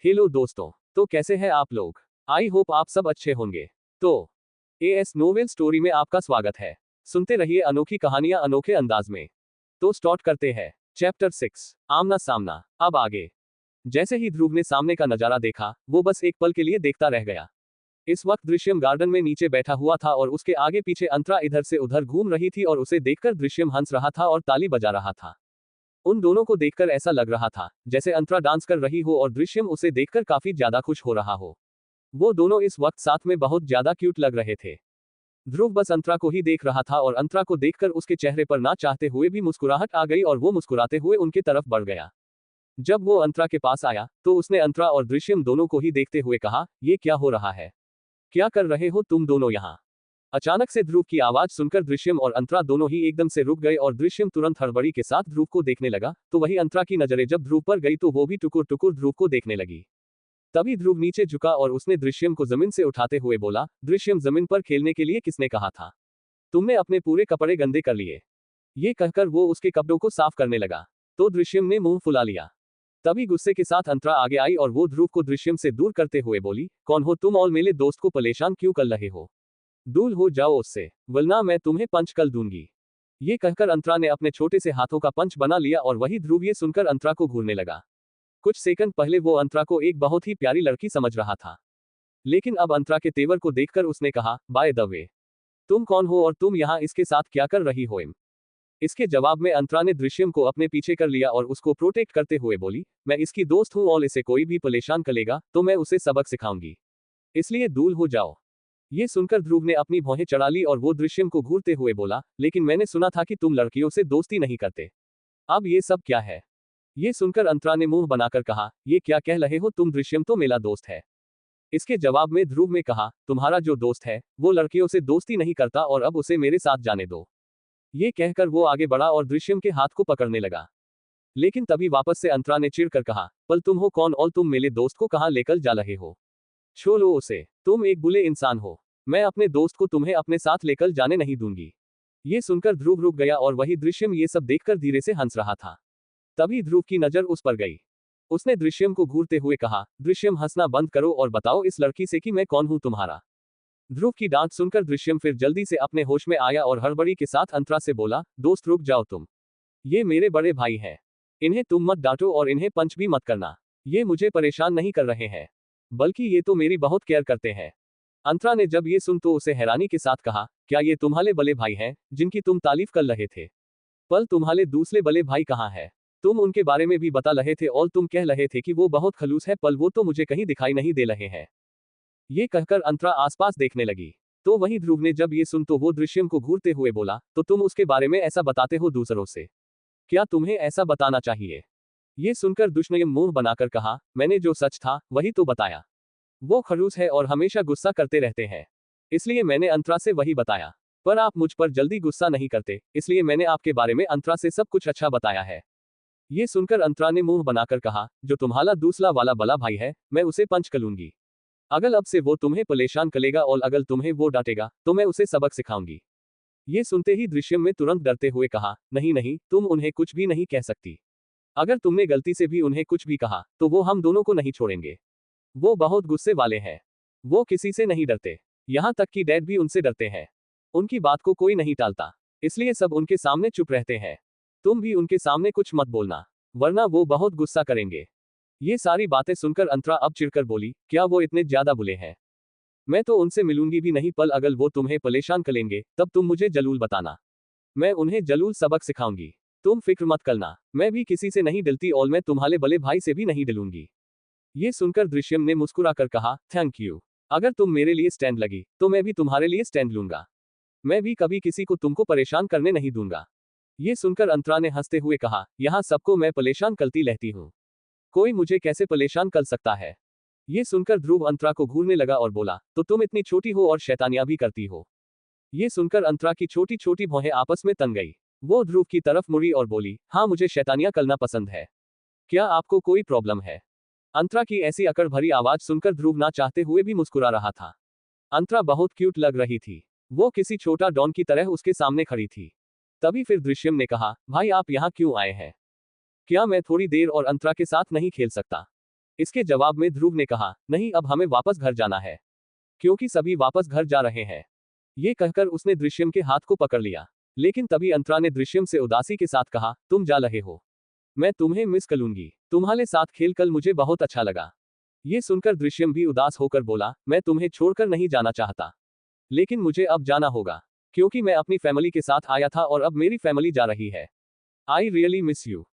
Hello दोस्तों, तो कैसे हैं आप लोग? आई होप आप सब अच्छे होंगे। तो एएस नोवेल स्टोरी में आपका स्वागत है। सुनते रहिए अनोखी कहानियां अनोखे अंदाज में। तो स्टार्ट करते हैं। चैप्टर 6, आमना सामना। अब आगे। जैसे ही ध्रुव ने सामने का नजारा देखा, वो बस एक पल के लिए देखता रह गया। इस वक्त दृश्यम गार्डन में नीचे बैठा हुआ था और उसके आगे पीछे अंतरा इधर से उधर घूम रही थी और उसे देखकर दृश्यम हंस रहा था और ताली बजा रहा था। उन दोनों को देखकर ऐसा लग रहा था जैसे अंतरा डांस कर रही हो और दृश्यम उसे देखकर काफी ज्यादा खुश हो रहा हो। वो दोनों इस वक्त साथ में बहुत ज्यादा क्यूट लग रहे थे। ध्रुव बस अंतरा को ही देख रहा था और अंतरा को देखकर उसके चेहरे पर ना चाहते हुए भी मुस्कुराहट आ गई और वो मुस्कुराते हुए उनके तरफ बढ़ गया। जब वो अंतरा के पास आया तो उसने अंतरा और दृश्यम दोनों को ही देखते हुए कहा, ये क्या हो रहा है? क्या कर रहे हो तुम दोनों यहाँ? अचानक से ध्रुव की आवाज सुनकर दृश्यम और अंतरा दोनों ही एकदम से रुक गए और दृश्यम तुरंत हड़बड़ी के साथ ध्रुव को देखने लगा, तो वही अंतरा की नजरें जब ध्रुव पर गई तो वो भी टुकुर टुकुर ध्रुव को देखने लगी। तभी ध्रुव नीचे झुका और उसने दृश्यम को जमीन से उठाते हुए बोला, दृश्यम जमीन पर खेलने के लिए किसने कहा था? तुमने अपने पूरे कपड़े गंदे कर लिए। ये कहकर वो उसके कपड़ों को साफ करने लगा, तो दृश्यम ने मुंह फुला लिया। तभी गुस्से के साथ अंतरा आगे आई और वो ध्रुव को दृश्यम से दूर करते हुए बोली, कौन हो तुम और मेरे दोस्त को परेशान क्यों कर रहे हो? दूर हो जाओ उससे, वरना मैं तुम्हें पंच कर दूंगी। ये कहकर अंतरा ने अपने छोटे से हाथों का पंच बना लिया और वही ध्रुव ये सुनकर अंतरा को घूरने लगा। कुछ सेकंड पहले वो अंतरा को एक बहुत ही प्यारी लड़की समझ रहा था, लेकिन अब अंतरा के तेवर को देखकर उसने कहा, बाय द वे, तुम कौन हो और तुम यहाँ इसके साथ क्या कर रही हो? इसके जवाब में अंतरा ने दृश्यम को अपने पीछे कर लिया और उसको प्रोटेक्ट करते हुए बोली, मैं इसकी दोस्त हूँ और इसे कोई भी परेशान करेगा तो मैं उसे सबक सिखाऊंगी, इसलिए दूर हो जाओ। ये सुनकर ध्रुव ने अपनी भौहें चढ़ा ली और वो दृश्यम को घूरते हुए बोला, लेकिन मैंने सुना था कि तुम लड़कियों से दोस्ती नहीं करते, अब ये सब क्या है? ये सुनकर अंतरा ने मुंह बनाकर कहा, ये क्या कह रहे हो तुम? दृश्यम तो मेरा दोस्त है। इसके जवाब में ध्रुव ने कहा, तुम्हारा जो दोस्त है वो लड़कियों से दोस्ती नहीं करता और अब उसे मेरे साथ जाने दो। ये कहकर वो आगे बढ़ा और दृश्यम के हाथ को पकड़ने लगा, लेकिन तभी वापस से अंतरा ने चिढ़कर कहा, पल तुम हो कौन और तुम मेरे दोस्त को कहाँ लेकर जा रहे हो? छोड़ो उसे, तुम एक बुरे इंसान हो। मैं अपने दोस्त को तुम्हें अपने साथ लेकर जाने नहीं दूंगी। ये सुनकर ध्रुव रुक गया और वही दृश्यम ये सब देखकर धीरे से हंस रहा था। तभी ध्रुव की नजर उस पर गई। उसने दृश्यम को घूरते हुए कहा, दृश्यम हंसना बंद करो और बताओ इस लड़की से कि मैं कौन हूं तुम्हारा। ध्रुव की डांट सुनकर दृश्यम फिर जल्दी से अपने होश में आया और हड़बड़ी के साथ अंतरा से बोला, दोस्त रुक जाओ तुम। ये मेरे बड़े भाई हैं, इन्हें तुम मत डांटो और इन्हें पंच भी मत करना। ये मुझे परेशान नहीं कर रहे हैं, बल्कि ये तो मेरी बहुत केयर करते हैं। अंतरा ने जब ये सुन तो उसे हैरानी के साथ कहा, क्या ये तुम्हारे बड़े भाई हैं जिनकी तुम तारीफ कर रहे थे? पल तुम्हारे दूसरे बड़े भाई कहाँ है? तुम उनके बारे में भी बता रहे थे और तुम कह रहे थे कि वो बहुत खलूस है, पल वो तो मुझे कहीं दिखाई नहीं दे रहे हैं। ये कहकर अंतरा आसपास देखने लगी, तो वहीं ध्रुव ने जब ये सुन तो वो दृश्यम को घूरते हुए बोला, तो तुम उसके बारे में ऐसा बताते हो दूसरों से, क्या तुम्हें ऐसा बताना चाहिए? ये सुनकर दुष्यंत मुंह बनाकर कहा, मैंने जो सच था वही तो बताया। वो खड़ूस है और हमेशा गुस्सा करते रहते हैं, इसलिए मैंने अंतरा से वही बताया। पर आप मुझ पर जल्दी गुस्सा नहीं करते, इसलिए मैंने आपके बारे में अंतरा से सब कुछ अच्छा बताया है। ये सुनकर अंतरा ने मुंह बनाकर कहा, जो तुम्हारा दूसरा वाला बड़ा भाई है मैं उसे पंच कर लूंगी। अगर अब से वो तुम्हें परेशान करेगा और अगर तुम्हें वो डांटेगा तो मैं उसे सबक सिखाऊंगी। ये सुनते ही दृश्यम में तुरंत डरते हुए कहा, नहीं नहीं, तुम उन्हें कुछ भी नहीं कह सकती। अगर तुमने गलती से भी उन्हें कुछ भी कहा तो वो हम दोनों को नहीं छोड़ेंगे। वो बहुत गुस्से वाले हैं, वो किसी से नहीं डरते, यहाँ तक कि डैड भी उनसे डरते हैं। उनकी बात को कोई नहीं टालता, इसलिए सब उनके सामने चुप रहते हैं। तुम भी उनके सामने कुछ मत बोलना, वरना वो बहुत गुस्सा करेंगे। ये सारी बातें सुनकर अंतरा अब चिढ़कर बोली, क्या वो इतने ज्यादा बुरे हैं? मैं तो उनसे मिलूंगी भी नहीं, पल अगर वो तुम्हें परेशान करेंगे तब तुम मुझे जरूर बताना, मैं उन्हें जरूर सबक सिखाऊंगी। तुम फिक्र मत करना, मैं भी किसी से नहीं डरती और मैं तुम्हारे बड़े भाई से भी नहीं डरूंगी। ये सुनकर दृश्यम ने मुस्कुराकर कहा, थैंक यू, अगर तुम मेरे लिए स्टैंड लगी तो मैं भी तुम्हारे लिए स्टैंड लूंगा। मैं भी कभी किसी को तुमको परेशान करने नहीं दूंगा। ये सुनकर अंतरा ने हंसते हुए कहा, यहाँ सबको मैं परेशान करती रहती हूँ, कोई मुझे कैसे परेशान कर सकता है? ये सुनकर ध्रुव अंतरा को घूरने लगा और बोला, तो तुम इतनी छोटी हो और शैतानियां भी करती हो? ये सुनकर अंतरा की छोटी छोटी भौहें आपस में तन गई। वो ध्रुव की तरफ मुड़ी और बोली, हाँ मुझे शैतानियां करना पसंद है, क्या आपको कोई प्रॉब्लम है? अंतरा की ऐसी अकड़ भरी आवाज सुनकर ध्रुव ना चाहते हुए भी मुस्कुरा रहा था। अंतरा बहुत क्यूट लग रही थी, वो किसी छोटा डॉन की तरह उसके सामने खड़ी थी। तभी फिर दृश्यम ने कहा, भाई आप यहाँ क्यों आए हैं? क्या मैं थोड़ी देर और अंतरा के साथ नहीं खेल सकता? इसके जवाब में ध्रुव ने कहा, नहीं अब हमें वापस घर जाना है, क्योंकि सभी वापस घर जा रहे हैं। ये कहकर उसने दृश्यम के हाथ को पकड़ लिया। लेकिन तभी अंतरा ने दृश्यम से उदासी के साथ कहा, तुम जा रहे हो, मैं तुम्हें मिस करूंगी, तुम्हारे साथ खेल कल मुझे बहुत अच्छा लगा। ये सुनकर दृश्यम भी उदास होकर बोला, मैं तुम्हें छोड़कर नहीं जाना चाहता, लेकिन मुझे अब जाना होगा, क्योंकि मैं अपनी फैमिली के साथ आया था और अब मेरी फैमिली जा रही है। I really miss you.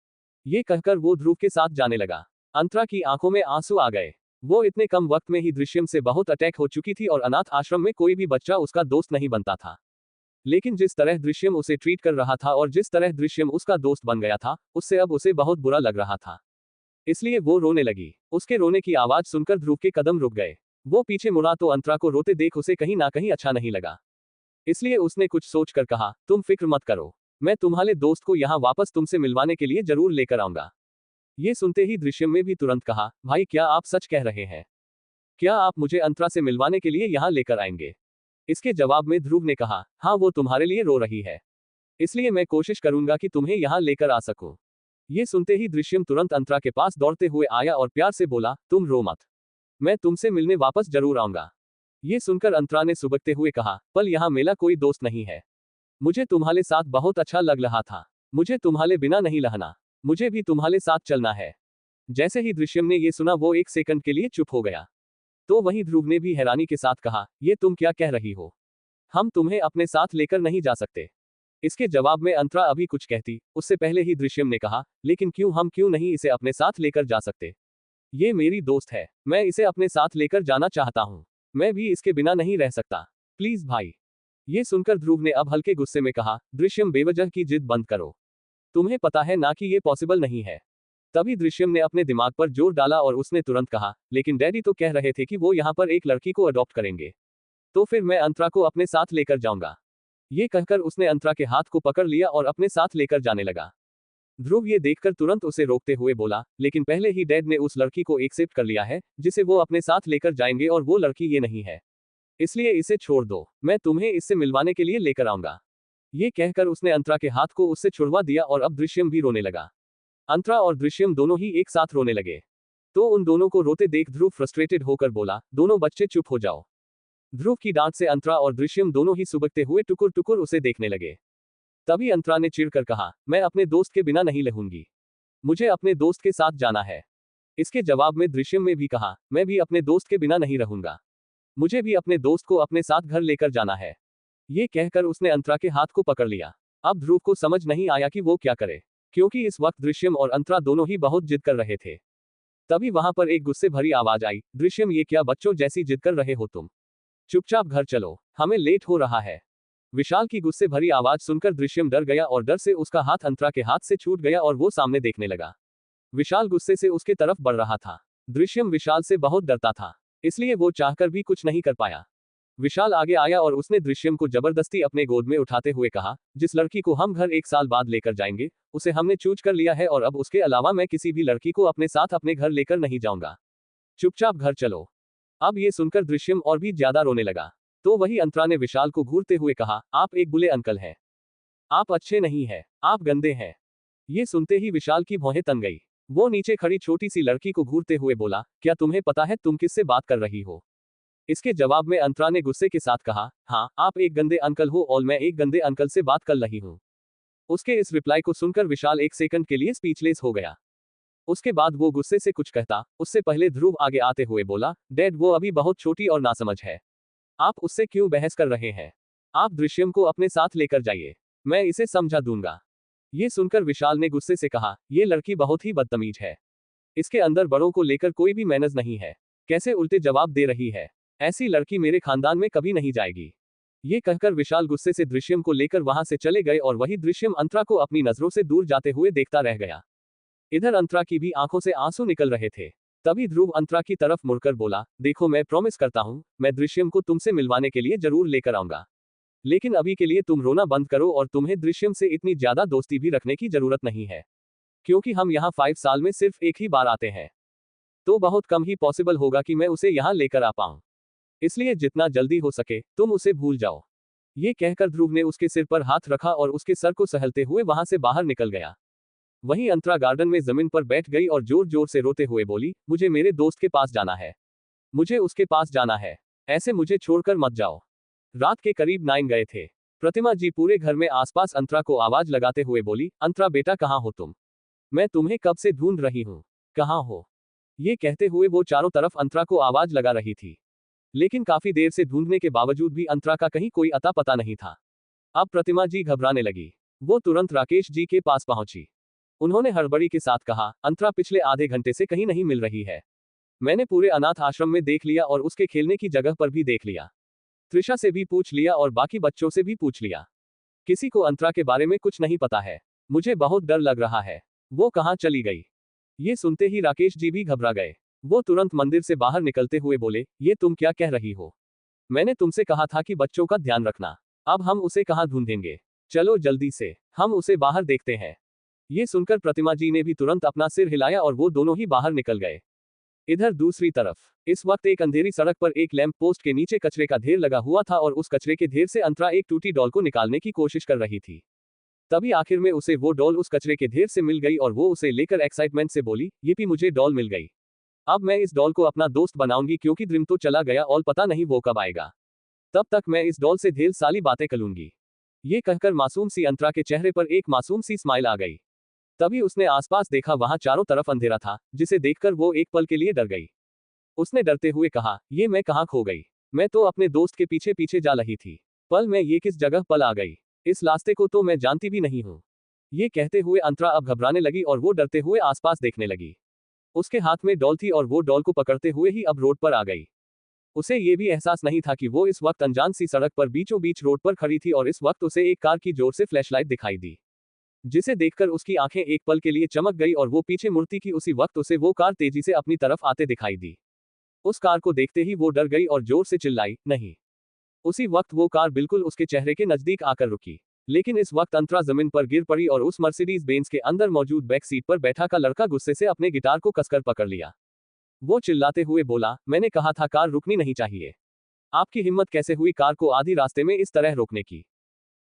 ये कहकर वो ध्रुव के साथ जाने लगा। अंतरा की आंखों में आंसू आ गए। वो इतने कम वक्त में ही दृश्यम से बहुत अटैक हो चुकी थी और अनाथ आश्रम में कोई भी बच्चा उसका दोस्त नहीं बनता था। लेकिन जिस तरह दृश्यम उसे ट्रीट कर रहा था और जिस तरह दृश्यम उसका दोस्त बन गया था, उससे अब उसे बहुत बुरा लग रहा था। इसलिए वो रोने लगी। उसके रोने की आवाज सुनकर ध्रुव के कदम रुक गए। वो पीछे मुड़ा तो अंतरा को रोते देख उसे कहीं ना कहीं अच्छा नहीं लगा। इसलिए उसने कुछ सोचकर कहा, तुम फिक्र मत करो, मैं तुम्हारे दोस्त को यहाँ वापस तुमसे मिलवाने के लिए जरूर लेकर आऊंगा। ये सुनते ही दृश्यम ने भी तुरंत कहा, भाई क्या आप सच कह रहे हैं? क्या आप मुझे अंतरा से मिलवाने के लिए यहाँ लेकर आएंगे? इसके जवाब में ध्रुव ने कहा, हाँ वो तुम्हारे लिए रो रही है, इसलिए मैं कोशिश करूंगा कि तुम्हें यहाँ लेकर आ सकूं। ये सुनते ही दृश्यम तुरंत अंतरा के पास दौड़ते हुए आया और प्यार से बोला, तुम रो मत, मैं तुमसे मिलने वापस जरूर आऊंगा। ये सुनकर अंतरा ने सुबकते हुए कहा, पल यहाँ मेरा कोई दोस्त नहीं है, मुझे तुम्हारे साथ बहुत अच्छा लग रहा था, मुझे तुम्हारे बिना नहीं रहना, मुझे भी तुम्हारे साथ चलना है। जैसे ही दृश्यम ने ये सुना वो एक सेकंड के लिए चुप हो गया। तो वहीं ध्रुव ने भी हैरानी के साथ कहा, ये तुम क्या कह रही हो, हम तुम्हें अपने साथ लेकर नहीं जा सकते। इसके जवाब में अंतरा अभी कुछ कहती, उससे पहले ही दृश्यम ने कहा, लेकिन हम क्यों नहीं इसे अपने साथ लेकर जा सकते? ये मेरी दोस्त है, मैं इसे अपने साथ लेकर जाना चाहता हूँ, मैं भी इसके बिना नहीं रह सकता, प्लीज भाई। ये सुनकर ध्रुव ने अब हल्के गुस्से में कहा, दृश्यम बेवजह की जिद बंद करो, तुम्हें पता है ना कि ये पॉसिबल नहीं है। तभी दृश्यम ने अपने दिमाग पर जोर डाला और उसने तुरंत कहा, लेकिन डैडी तो कह रहे थे कि वो यहाँ पर एक लड़की को अडॉप्ट करेंगे, तो फिर मैं अंतरा को अपने साथ लेकर जाऊंगा। ये कहकर उसने अंतरा के हाथ को पकड़ लिया और अपने साथ लेकर जाने लगा। ध्रुव ये देखकर तुरंत उसे रोकते हुए बोला, लेकिन पहले ही डैड ने उस लड़की को एक्सेप्ट कर लिया है जिसे वो अपने साथ लेकर जाएंगे और वो लड़की ये नहीं है, इसलिए इसे छोड़ दो, मैं तुम्हें इससे मिलवाने के लिए लेकर आऊंगा। ये कहकर उसने अंतरा के हाथ को उससे छुड़वा दिया और अब दृश्यम भी रोने लगा। अंतरा और दृश्यम दोनों ही एक साथ रोने लगे। तो उन दोनों को रोते देख ध्रुव फ्रस्ट्रेटेड होकर बोला, दोनों बच्चे चुप हो जाओ। ध्रुव की डांट से अंतरा और दृश्यम दोनों ही सुबकते हुए टुकुर टुकुर उसे देखने लगे। तभी अंतरा ने चिढ़कर कहा, मैं अपने दोस्त के बिना नहीं रहूंगी, मुझे अपने दोस्त के साथ जाना है। इसके जवाब में दृश्यम ने भी कहा, मैं भी अपने दोस्त के बिना नहीं रहूंगा, मुझे भी अपने दोस्त को अपने साथ घर लेकर जाना है। ये कहकर उसने अंतरा के हाथ को पकड़ लिया। अब ध्रुव को समझ नहीं आया कि वो क्या करे, क्योंकि इस वक्त दृश्यम और अंतरा दोनों ही बहुत जिद कर रहे थे। तभी वहां पर एक गुस्से भरी आवाज आई, दृश्यम ये क्या बच्चों जैसी जिद कर रहे हो तुम, चुपचाप घर चलो, हमें लेट हो रहा है। विशाल की गुस्से भरी आवाज सुनकर दृश्यम डर गया और डर से उसका हाथ अंतरा के हाथ से छूट गया और वो सामने देखने लगा। विशाल गुस्से से उसके तरफ बढ़ रहा था। दृश्यम विशाल से बहुत डरता था, इसलिए वो चाहकर भी कुछ नहीं कर पाया। विशाल आगे आया और उसने दृश्यम को जबरदस्ती अपने गोद में उठाते हुए कहा, जिस लड़की को हम घर 1 साल बाद लेकर जाएंगे उसे हमने चूज कर लिया है और अब उसके अलावा मैं किसी भी लड़की को अपने साथ अपने घर लेकर नहीं जाऊंगा, चुपचाप घर चलो। अब ये सुनकर दृश्यम और भी ज्यादा रोने लगा। तो वही अंतरा ने विशाल को घूरते हुए कहा, आप एक बुले अंकल हैं, आप अच्छे नहीं हैं, आप गंदे हैं। ये सुनते ही विशाल की भौहें तन गई। वो नीचे खड़ी छोटी सी लड़की को घूरते हुए बोला, क्या तुम्हें पता है तुम किससे बात कर रही हो? इसके जवाब में अंतरा ने गुस्से के साथ कहा, हाँ आप एक गंदे अंकल हो और मैं एक गंदे अंकल से बात कर रही हूँ। उसके इस रिप्लाई को सुनकर विशाल एक सेकंड के लिए स्पीचलेस हो गया। उसके बाद वो गुस्से से कुछ कहता, उससे पहले ध्रुव आगे आते हुए बोला, डैड वो अभी बहुत छोटी और नासमझ है, आप उससे क्यों बहस कर रहे हैं? आप दृश्यम को अपने साथ लेकर जाइए, मैं इसे समझा दूंगा। ये सुनकर विशाल ने गुस्से से कहा, ये लड़की बहुत ही बदतमीज है, इसके अंदर बड़ों को लेकर कोई भी मैनर्स नहीं है, कैसे उल्टे जवाब दे रही है, ऐसी लड़की मेरे खानदान में कभी नहीं जाएगी। ये कहकर विशाल गुस्से से दृश्यम को लेकर वहां से चले गए और वही दृश्यम अंतरा को अपनी नजरों से दूर जाते हुए देखता रह गया। इधर अंतरा की भी आंखों से आंसू निकल रहे थे। तभी ध्रुव अंतरा की तरफ मुड़कर बोला, देखो मैं प्रॉमिस करता हूं, मैं दृश्यम को तुमसे मिलवाने के लिए जरूर लेकर आऊंगा, लेकिन अभी के लिए तुम रोना बंद करो और तुम्हें दृश्यम से इतनी ज्यादा दोस्ती भी रखने की जरूरत नहीं है, क्योंकि हम यहाँ 5 साल में सिर्फ एक ही बार आते हैं, तो बहुत कम ही पॉसिबल होगा कि मैं उसे यहाँ लेकर आ पाऊं, इसलिए जितना जल्दी हो सके तुम उसे भूल जाओ। ये कहकर ध्रुव ने उसके सिर पर हाथ रखा और उसके सर को सहलते हुए वहां से बाहर निकल गया। वहीं अंतरा गार्डन में जमीन पर बैठ गई और जोर जोर से रोते हुए बोली, मुझे मेरे दोस्त के पास जाना है, मुझे उसके पास जाना है, ऐसे मुझे छोड़कर मत जाओ। रात के करीब 9 गए थे। प्रतिमा जी पूरे घर में आसपास अंतरा को आवाज लगाते हुए बोली, अंतरा बेटा कहाँ हो तुम? मैं तुम्हें कब से ढूंढ रही हूँ, कहाँ हो? ये कहते हुए वो चारों तरफ अंतरा को आवाज लगा रही थी, लेकिन काफी देर से ढूंढने के बावजूद भी अंतरा का कहीं कोई अता पता नहीं था। अब प्रतिमा जी घबराने लगी। वो तुरंत राकेश जी के पास पहुंची। उन्होंने हड़बड़ी के साथ कहा, अंतरा पिछले आधे घंटे से कहीं नहीं मिल रही है। मैंने पूरे अनाथ आश्रम में देख लिया और उसके खेलने की जगह पर भी देख लिया। त्रिशा से भी पूछ लिया और बाकी बच्चों से भी पूछ लिया। किसी को अंतरा के बारे में कुछ नहीं पता है। मुझे बहुत डर लग रहा है। वो कहाँ चली गई? ये सुनते ही राकेश जी भी घबरा गए। वो तुरंत मंदिर से बाहर निकलते हुए बोले, ये तुम क्या कह रही हो? मैंने तुमसे कहा था कि बच्चों का ध्यान रखना। अब हम उसे कहाँ ढूंढेंगे? चलो जल्दी से, हम उसे बाहर देखते हैं। ये सुनकर प्रतिमा जी ने भी तुरंत अपना सिर हिलाया और वो दोनों ही बाहर निकल गए। इधर दूसरी तरफ इस वक्त एक अंधेरी सड़क पर एक लैंप पोस्ट के नीचे कचरे का ढेर लगा हुआ था और उस कचरे के ढेर से अंतरा एक टूटी डॉल को निकालने की कोशिश कर रही थी। तभी आखिर में उसे वो डॉल उस कचरे के ढेर से मिल गई और वो उसे लेकर एक्साइटमेंट से बोली, ये मुझे डॉल मिल गई। अब मैं इस डॉल को अपना दोस्त बनाऊंगी क्योंकि ड्रीम तो चला गया और पता नहीं वो कब आएगा। तब तक मैं इस डॉल से ढेर सारी बातें करूंगी। ये कहकर मासूम सी अंतरा के चेहरे पर एक मासूम सी स्माइल आ गई। तभी उसने आसपास देखा, वहां चारों तरफ अंधेरा था, जिसे देखकर वो एक पल के लिए डर गई। उसने डरते हुए कहा, ये मैं कहाँ खो गई? मैं तो अपने दोस्त के पीछे पीछे जा रही थी। पल में ये किस जगह पल आ गई? इस रास्ते को तो मैं जानती भी नहीं हूँ। ये कहते हुए अंतरा अब घबराने लगी और वो डरते हुए आसपास देखने लगी। उसके हाथ में डॉल थी और वो डॉल को पकड़ते हुए ही अब रोड पर आ गई। उसे ये भी एहसास नहीं था कि वो इस वक्त अनजान सी सड़क पर बीचों बीच रोड पर खड़ी थी और इस वक्त उसे एक कार की जोर से फ्लैशलाइट दिखाई दी, जिसे देखकर उसकी आंखें एक पल के लिए चमक गई और वो पीछे मुड़ती कि उसी वक्त उसे वो कार तेजी से अपनी तरफ आते दिखाई दी। उस कार को देखते ही वो डर गई और जोर से चिल्लाई, नहीं। उसी वक्त वो कार बिल्कुल उसके चेहरे के नजदीक आकर रुकी, लेकिन इस वक्त अंतरा जमीन पर गिर पड़ी और उस मर्सिडीज बेंज के अंदर मौजूद बैक सीट पर बैठा का लड़का गुस्से से अपने गिटार को कसकर पकड़ लिया। वो चिल्लाते हुए बोला, मैंने कहा था कार रुकनी नहीं चाहिए। आपकी हिम्मत कैसे हुई कार को आधी रास्ते में इस तरह रोकने की?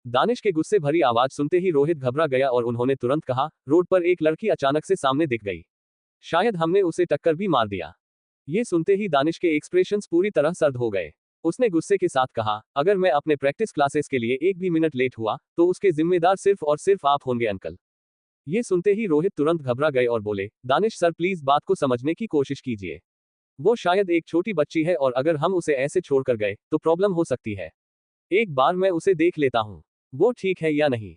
दानिश के गुस्से भरी आवाज सुनते ही रोहित घबरा गया और उन्होंने तुरंत कहा, रोड पर एक लड़की अचानक से सामने दिख गई। शायद हमने उसे टक्कर भी मार दिया। ये सुनते ही दानिश के एक्सप्रेशंस पूरी तरह सर्द हो गए। उसने गुस्से के साथ कहा, अगर मैं अपने प्रैक्टिस क्लासेस के लिए एक भी मिनट लेट हुआ तो उसके जिम्मेदार सिर्फ और सिर्फ आप होंगे अंकल। ये सुनते ही रोहित तुरंत घबरा गए और बोले, दानिश सर प्लीज बात को समझने की कोशिश कीजिए। वो शायद एक छोटी बच्ची है और अगर हम उसे ऐसे छोड़कर गए तो प्रॉब्लम हो सकती है। एक बार मैं उसे देख लेता हूँ, वो ठीक है या नहीं।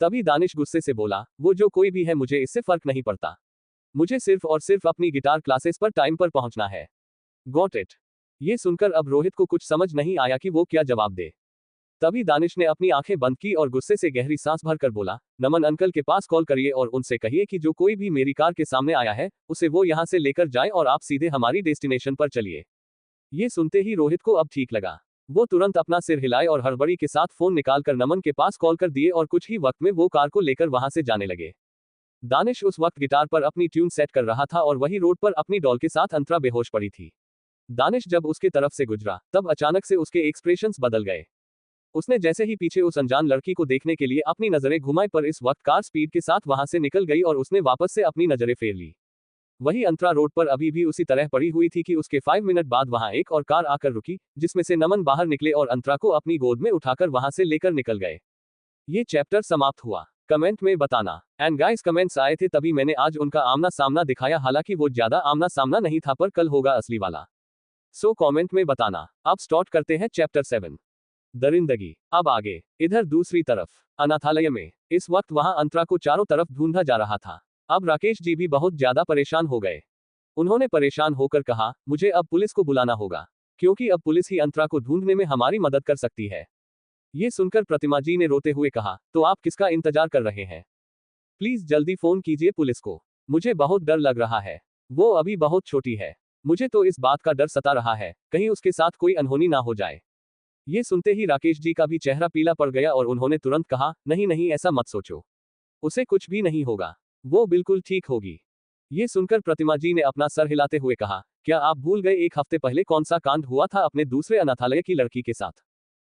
तभी दानिश गुस्से से बोला, वो जो कोई भी है मुझे इससे फर्क नहीं पड़ता। मुझे सिर्फ और सिर्फ अपनी गिटार क्लासेस पर टाइम पर पहुंचना है। Got it. ये सुनकर अब रोहित को कुछ समझ नहीं आया कि वो क्या जवाब दे। तभी दानिश ने अपनी आंखें बंद की और गुस्से से गहरी सांस भरकर बोला, नमन अंकल के पास कॉल करिए और उनसे कहिए कि जो कोई भी मेरी कार के सामने आया है उसे वो यहां से लेकर जाए और आप सीधे हमारी डेस्टिनेशन पर चलिए। ये सुनते ही रोहित को अब ठीक लगा। वो तुरंत अपना सिर हिलाए और हड़बड़ी के साथ फोन निकालकर नमन के पास कॉल कर दिए और कुछ ही वक्त में वो कार को लेकर वहां से जाने लगे। दानिश उस वक्त गिटार पर अपनी ट्यून सेट कर रहा था और वही रोड पर अपनी डॉल के साथ अंतरा बेहोश पड़ी थी। दानिश जब उसके तरफ से गुजरा तब अचानक से उसके एक्सप्रेशंस बदल गए। उसने जैसे ही पीछे उस अनजान लड़की को देखने के लिए अपनी नजरें घुमाई पर इस वक्त कार स्पीड के साथ वहां से निकल गई और उसने वापस से अपनी नजरें फेर ली। वही अंतरा रोड पर अभी भी उसी तरह पड़ी हुई थी कि उसके 5 मिनट बाद वहां एक और कार आकर रुकी, जिसमें से नमन बाहर निकले और अंतरा को अपनी गोद में उठाकर वहां से लेकर निकल गए। ये चैप्टर समाप्त हुआ। कमेंट में बताना। एंड गाइस कमेंट्स आए थे तभी मैंने आज उनका आमना सामना दिखाया, हालांकि वो ज्यादा आमना सामना नहीं था पर कल होगा असली वाला। सो कमेंट में बताना। अब स्टार्ट करते हैं चैप्टर 7, दरिंदगी। अब आगे। इधर दूसरी तरफ अनाथालय में इस वक्त वहां अंतरा को चारों तरफ ढूंढा जा रहा था। अब राकेश जी भी बहुत ज्यादा परेशान हो गए। उन्होंने परेशान होकर कहा, मुझे अब पुलिस को बुलाना होगा, क्योंकि अब पुलिस ही अंतरा को ढूंढने में हमारी मदद कर सकती है। ये सुनकर प्रतिमा जी ने रोते हुए कहा, तो आप किसका इंतजार कर रहे हैं? प्लीज जल्दी फोन कीजिए पुलिस को। मुझे बहुत डर लग रहा है। वो अभी बहुत छोटी है। मुझे तो इस बात का डर सता रहा है, कहीं उसके साथ कोई अनहोनी ना हो जाए। ये सुनते ही राकेश जी का भी चेहरा पीला पड़ गया और उन्होंने तुरंत कहा, नहीं नहीं ऐसा मत सोचो, उसे कुछ भी नहीं होगा, वो बिल्कुल ठीक होगी। ये सुनकर प्रतिमा जी ने अपना सर हिलाते हुए कहा, क्या आप भूल गए एक हफ्ते पहले कौन सा कांड हुआ था अपने दूसरे अनाथालय की लड़की के साथ?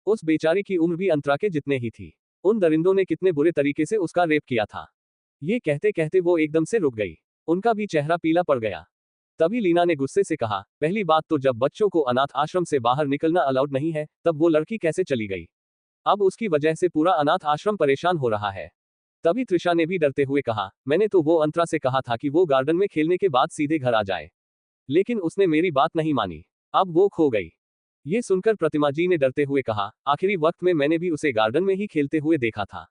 उस बेचारी की उम्र भी अंतरा के जितने ही थी। उन दरिंदों ने कितने बुरे तरीके से उसका रेप किया था। ये कहते कहते वो एकदम से रुक गई। उनका भी चेहरा पीला पड़ गया। तभी लीना ने गुस्से से कहा, पहली बात तो जब बच्चों को अनाथ आश्रम से बाहर निकलना अलाउड नहीं है, तब वो लड़की कैसे चली गई? अब उसकी वजह से पूरा अनाथ आश्रम परेशान हो रहा है। तभी त्रिशा ने भी डरते हुए कहा, मैंने तो वो अंतरा से कहा था कि वो गार्डन में खेलने के बाद सीधे घर आ जाए, लेकिन उसने मेरी बात नहीं मानी। अब वो खो गई। ये सुनकर प्रतिमा जी ने डरते हुए कहा, आखिरी वक्त में मैंने भी उसे गार्डन में ही खेलते हुए देखा था।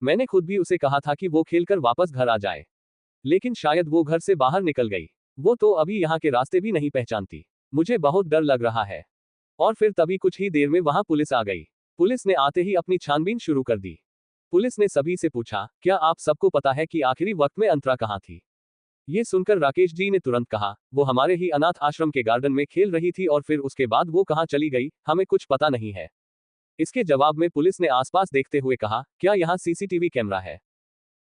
मैंने खुद भी उसे कहा था कि वो खेलकर वापस घर आ जाए, लेकिन शायद वो घर से बाहर निकल गई। वो तो अभी यहाँ के रास्ते भी नहीं पहचानती। मुझे बहुत डर लग रहा है। और फिर तभी कुछ ही देर में वहां पुलिस आ गई। पुलिस ने आते ही अपनी छानबीन शुरू कर दी। पुलिस ने सभी से पूछा, क्या आप सबको पता है कि आखिरी वक्त में अंतरा कहाँ थी? ये सुनकर राकेश जी ने तुरंत कहा, वो हमारे ही अनाथ आश्रम के गार्डन में खेल रही थी और फिर उसके बाद वो कहाँ चली गई, हमें कुछ पता नहीं है। इसके जवाब में पुलिस ने आसपास देखते हुए कहा, क्या यहाँ सीसीटीवी कैमरा है?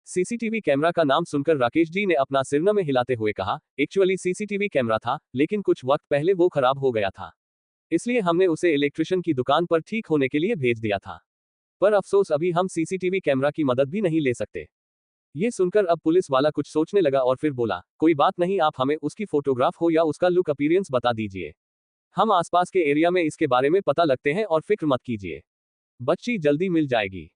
सीसीटीवी कैमरा का नाम सुनकर राकेश जी ने अपना सिर में हिलाते हुए कहा, एक्चुअली सीसीटीवी कैमरा था, लेकिन कुछ वक्त पहले वो खराब हो गया था, इसलिए हमने उसे इलेक्ट्रिशियन की दुकान पर ठीक होने के लिए भेज दिया था। पर अफसोस अभी हम सीसीटीवी कैमरा की मदद भी नहीं ले सकते। ये सुनकर अब पुलिस वाला कुछ सोचने लगा और फिर बोला, कोई बात नहीं, आप हमें उसकी फोटोग्राफ हो या उसका लुक अपीयरेंस बता दीजिए। हम आसपास के एरिया में इसके बारे में पता लगते हैं और फिक्र मत कीजिए, बच्ची जल्दी मिल जाएगी।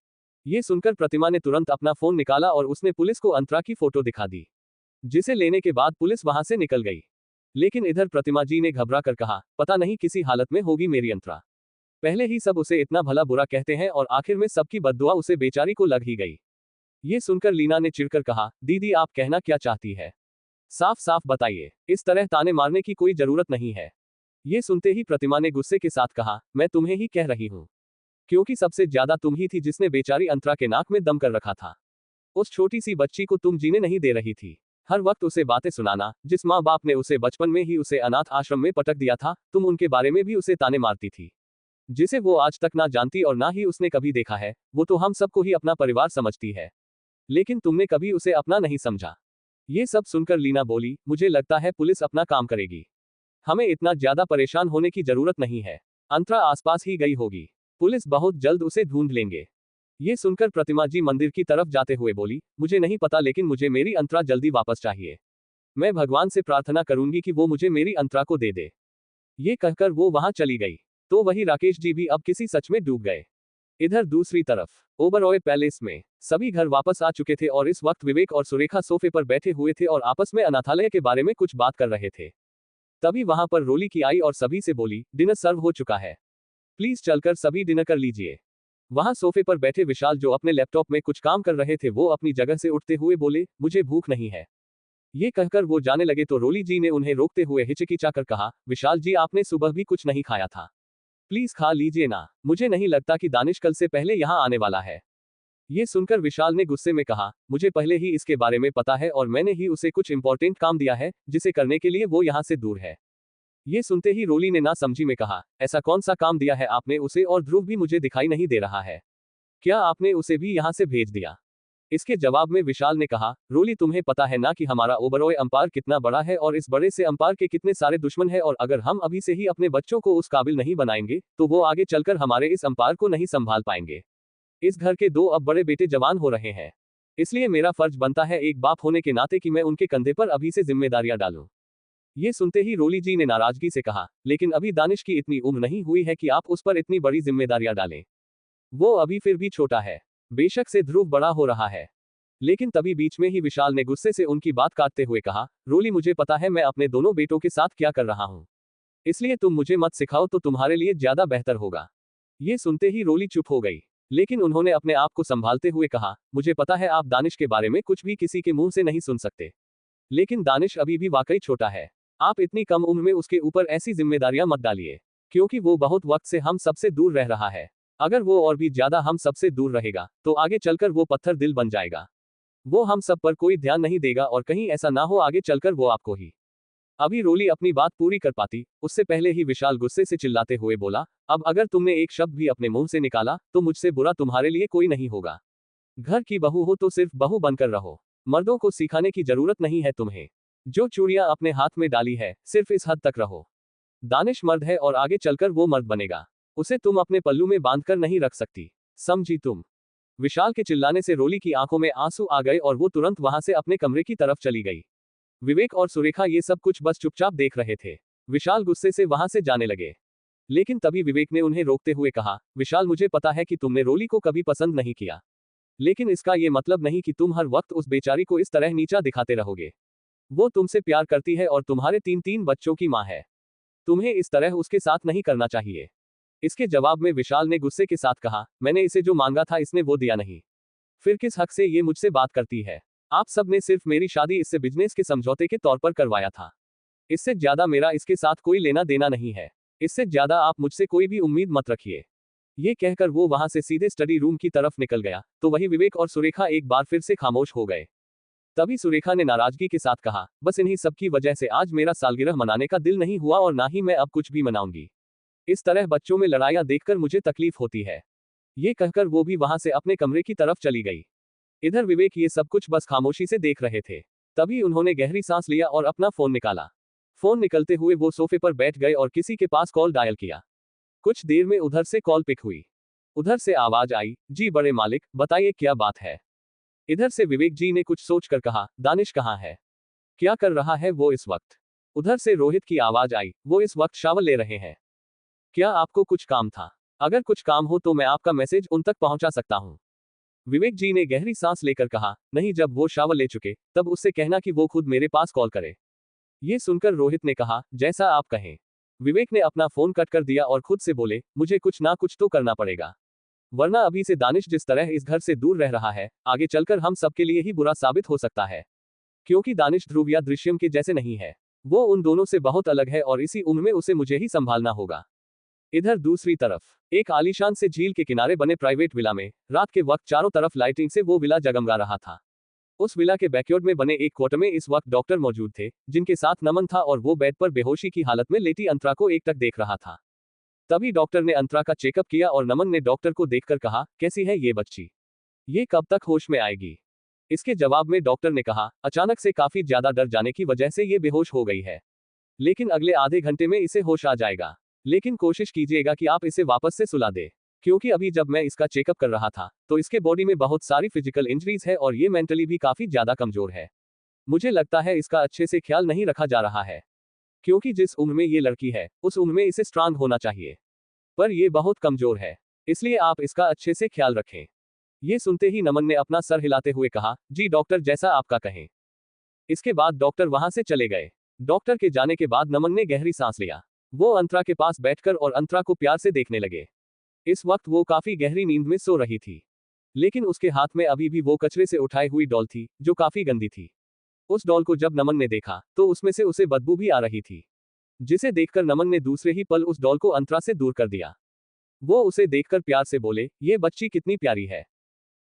ये सुनकर प्रतिमा ने तुरंत अपना फोन निकाला और उसने पुलिस को अंतरा की फोटो दिखा दी, जिसे लेने के बाद पुलिस वहां से निकल गई। लेकिन इधर प्रतिमा जी ने घबरा कर कहा, पता नहीं किसी हालत में होगी मेरी अंतरा। पहले ही सब उसे इतना भला बुरा कहते हैं और आखिर में सबकी बद्दुआ उसे बेचारी को लग ही गई। ये सुनकर लीना ने चिढ़कर कहा, दीदी आप कहना क्या चाहती है? साफ साफ बताइए, इस तरह ताने मारने की कोई जरूरत नहीं है। ये सुनते ही प्रतिमा ने गुस्से के साथ कहा, मैं तुम्हें ही कह रही हूँ, क्योंकि सबसे ज्यादा तुम ही थी जिसने बेचारी अंतरा के नाक में दम कर रखा था। उस छोटी सी बच्ची को तुम जीने नहीं दे रही थी, हर वक्त उसे बातें सुनाना। जिस माँ बाप ने उसे बचपन में ही उसे अनाथ आश्रम में पटक दिया था, तुम उनके बारे में भी उसे ताने मारती थी, जिसे वो आज तक ना जानती और ना ही उसने कभी देखा है। वो तो हम सबको ही अपना परिवार समझती है, लेकिन तुमने कभी उसे अपना नहीं समझा। ये सब सुनकर लीना बोली, मुझे लगता है पुलिस अपना काम करेगी, हमें इतना ज्यादा परेशान होने की जरूरत नहीं है। अंतरा आसपास ही गई होगी, पुलिस बहुत जल्द उसे ढूंढ लेंगे। ये सुनकर प्रतिमा जी मंदिर की तरफ जाते हुए बोली, मुझे नहीं पता, लेकिन मुझे मेरी अंतरा जल्दी वापस चाहिए। मैं भगवान से प्रार्थना करूंगी कि वो मुझे मेरी अंतरा को दे दे। ये कहकर वो वहां चली गई। तो वही राकेश जी भी अब किसी सच में डूब गए। इधर दूसरी तरफ ओबरॉय पैलेस में सभी घर वापस आ चुके थे और इस वक्त विवेक और सुरेखा सोफे पर बैठे हुए थे और आपस में अनाथालय के बारे में कुछ बात कर रहे थे। तभी वहां पर रोली की आई और सभी से बोली, डिनर सर्व हो चुका है, प्लीज चलकर सभी डिनर कर लीजिए। वहां सोफे पर बैठे विशाल जो अपने लैपटॉप में कुछ काम कर रहे थे, वो अपनी जगह से उठते हुए बोले, मुझे भूख नहीं है। ये कहकर वो जाने लगे तो रोली जी ने उन्हें रोकते हुए हिचकिचाकर कहा, विशाल जी आपने सुबह भी कुछ नहीं खाया था, प्लीज खा लीजिए ना। मुझे नहीं लगता कि दानिश कल से पहले यहाँ आने वाला है। ये सुनकर विशाल ने गुस्से में कहा, मुझे पहले ही इसके बारे में पता है और मैंने ही उसे कुछ इंपॉर्टेंट काम दिया है, जिसे करने के लिए वो यहाँ से दूर है। ये सुनते ही रोली ने ना समझी में कहा, ऐसा कौन सा काम दिया है आपने उसे, और ध्रुव भी मुझे दिखाई नहीं दे रहा है, क्या आपने उसे भी यहाँ से भेज दिया? इसके जवाब में विशाल ने कहा, रोली तुम्हें पता है ना कि हमारा ओबरॉय अंपायर कितना बड़ा है और इस बड़े से अंपायर के कितने सारे दुश्मन हैं, और अगर हम अभी से ही अपने बच्चों को उस काबिल नहीं बनाएंगे तो वो आगे चलकर हमारे इस अंपायर को नहीं संभाल पाएंगे। इस घर के 2 अब बड़े बेटे जवान हो रहे हैं, इसलिए मेरा फर्ज बनता है एक बाप होने के नाते कि मैं उनके कंधे पर अभी से जिम्मेदारियां डालूं। ये सुनते ही रोली जी ने नाराजगी से कहा, लेकिन अभी दानिश की इतनी उम्र नहीं हुई है कि आप उस पर इतनी बड़ी जिम्मेदारियां डालें, वो अभी फिर भी छोटा है। बेशक से ध्रुव बड़ा हो रहा है। लेकिन तभी बीच में ही विशाल ने गुस्से से उनकी बात काटते हुए कहा, रोली मुझे पता है मैं अपने दोनों बेटों के साथ क्या कर रहा हूं, इसलिए तुम मुझे मत सिखाओ तो तुम्हारे लिए ज्यादा बेहतर होगा। ये सुनते ही रोली चुप हो गई, लेकिन उन्होंने अपने आप को संभालते हुए कहा, मुझे पता है आप दानिश के बारे में कुछ भी किसी के मुंह से नहीं सुन सकते, लेकिन दानिश अभी भी वाकई छोटा है। आप इतनी कम उम्र में उसके ऊपर ऐसी जिम्मेदारियां मत डालिए, क्योंकि वो बहुत वक्त से हम सबसे दूर रह रहा है। अगर वो और भी ज्यादा हम सबसे दूर रहेगा तो आगे चलकर वो पत्थर दिल बन जाएगा, वो हम सब पर कोई ध्यान नहीं देगा और कहीं ऐसा ना हो आगे चलकर वो आपको ही। अभी रोली अपनी बात पूरी कर पाती उससे पहले ही विशाल गुस्से से चिल्लाते हुए बोला, अब अगर तुमने एक शब्द भी अपने मुंह से निकाला तो मुझसे बुरा तुम्हारे लिए कोई नहीं होगा। घर की बहू हो तो सिर्फ बहू बनकर रहो, मर्दों को सिखाने की जरूरत नहीं है तुम्हें। जो चूड़ियां अपने हाथ में डाली है सिर्फ इस हद तक रहो। दानिश मर्द है और आगे चलकर वो मर्द बनेगा, उसे तुम अपने पल्लू में बांधकर नहीं रख सकती, समझी तुम? विशाल के चिल्लाने से रोली की आंखों में आंसू आ गए और वो तुरंत वहां से अपने कमरे की तरफ चली गई। विवेक और सुरेखा ये सब कुछ बस चुपचाप देख रहे थे। विशाल गुस्से से वहां से जाने लगे, लेकिन तभी विवेक ने उन्हें रोकते हुए कहा, विशाल मुझे पता है कि तुमने रोली को कभी पसंद नहीं किया, लेकिन इसका ये मतलब नहीं कि तुम हर वक्त उस बेचारी को इस तरह नीचा दिखाते रहोगे। वो तुमसे प्यार करती है और तुम्हारे 3 बच्चों की माँ है। तुम्हें इस तरह उसके साथ नहीं करना चाहिए। इसके जवाब में विशाल ने गुस्से के साथ कहा, मैंने इसे जो मांगा था इसने वो दिया नहीं, फिर किस हक से ये मुझसे बात करती है। आप सब ने सिर्फ मेरी शादी इससे बिजनेस के समझौते के तौर पर करवाया था। इससे ज्यादा मेरा इसके साथ कोई लेना देना नहीं है। इससे ज्यादा आप मुझसे कोई भी उम्मीद मत रखिए। ये कहकर वो वहां से सीधे स्टडी रूम की तरफ निकल गया, तो वही विवेक और सुरेखा एक बार फिर से खामोश हो गए। तभी सुरेखा ने नाराजगी के साथ कहा, बस इन्हीं सब की वजह से आज मेरा सालगिरह मनाने का दिल नहीं हुआ और ना ही मैं अब कुछ भी मनाऊंगी। इस तरह बच्चों में लड़ाइयां देखकर मुझे तकलीफ होती है। ये कहकर वो भी वहां से अपने कमरे की तरफ चली गई। इधर विवेक ये सब कुछ बस खामोशी से देख रहे थे। तभी उन्होंने गहरी सांस लिया और अपना फोन निकाला। फोन निकलते हुए वो सोफे पर बैठ गए और किसी के पास कॉल डायल किया। कुछ देर में उधर से कॉल पिक हुई। उधर से आवाज आई, जी बड़े मालिक, बताइए क्या बात है। इधर से विवेक जी ने कुछ सोचकर कहा, दानिश कहाँ है, क्या कर रहा है वो इस वक्त। उधर से रोहित की आवाज आई, वो इस वक्त शावर ले रहे हैं। क्या आपको कुछ काम था? अगर कुछ काम हो तो मैं आपका मैसेज उन तक पहुंचा सकता हूं। विवेक जी ने गहरी सांस लेकर कहा, नहीं, जब वो शावर ले चुके तब उससे कहना कि वो खुद मेरे पास कॉल करे। ये सुनकर रोहित ने कहा, जैसा आप कहें। विवेक ने अपना फोन कट कर दिया और खुद से बोले, मुझे कुछ ना कुछ तो करना पड़ेगा, वरना अभी से दानिश जिस तरह इस घर से दूर रह रहा है, आगे चलकर हम सबके लिए ही बुरा साबित हो सकता है। क्योंकि दानिश ध्रुव या दृश्यम के जैसे नहीं है, वो उन दोनों से बहुत अलग है और इसी उम्र में उसे मुझे ही संभालना होगा। इधर दूसरी तरफ एक आलीशान से झील के किनारे बने प्राइवेट विला में रात के वक्त चारों तरफ लाइटिंग से वो विला जगमगा रहा था। उस विला के बैकयार्ड में बने एक क्वार्टर में इस वक्त डॉक्टर मौजूद थे, जिनके साथ नमन था और वो बेड पर बेहोशी की हालत में लेटी अंतरा को एकटक देख रहा था। तभी डॉक्टर ने अंतरा का चेकअप किया और नमन ने डॉक्टर को देखकर कहा, कैसी है ये बच्ची, ये कब तक होश में आएगी। इसके जवाब में डॉक्टर ने कहा, अचानक से काफी ज्यादा डर जाने की वजह से ये बेहोश हो गई है, लेकिन अगले आधे घंटे में इसे होश आ जाएगा। लेकिन कोशिश कीजिएगा कि आप इसे वापस से सुला दे, क्योंकि अभी जब मैं इसका चेकअप कर रहा था तो इसके बॉडी में बहुत सारी फिजिकल इंजरीज है और ये मेंटली भी काफी ज्यादा कमजोर है। मुझे लगता है इसका अच्छे से ख्याल नहीं रखा जा रहा है, क्योंकि जिस उम्र में ये लड़की है उस उम्र में इसे स्ट्रांग होना चाहिए, पर ये बहुत कमजोर है, इसलिए आप इसका अच्छे से ख्याल रखें। ये सुनते ही नमन ने अपना सर हिलाते हुए कहा, जी डॉक्टर, जैसा आपका कहें। इसके बाद डॉक्टर वहां से चले गए। डॉक्टर के जाने के बाद नमन ने गहरी सांस लिया। वो अंतरा के पास बैठकर और अंतरा को प्यार से देखने लगे। इस वक्त वो काफी गहरी नींद में सो रही थी, लेकिन उसके हाथ में अभी भी वो कचरे से उठाई हुई डॉल थी, जो काफी गंदी थी। उस डॉल को जब नमन ने देखा तो उसमें से उसे बदबू भी आ रही थी, जिसे देखकर नमन ने दूसरे ही पल उस डॉल को अंतरा से दूर कर दिया। वो उसे देखकर प्यार से बोले, ये बच्ची कितनी प्यारी है,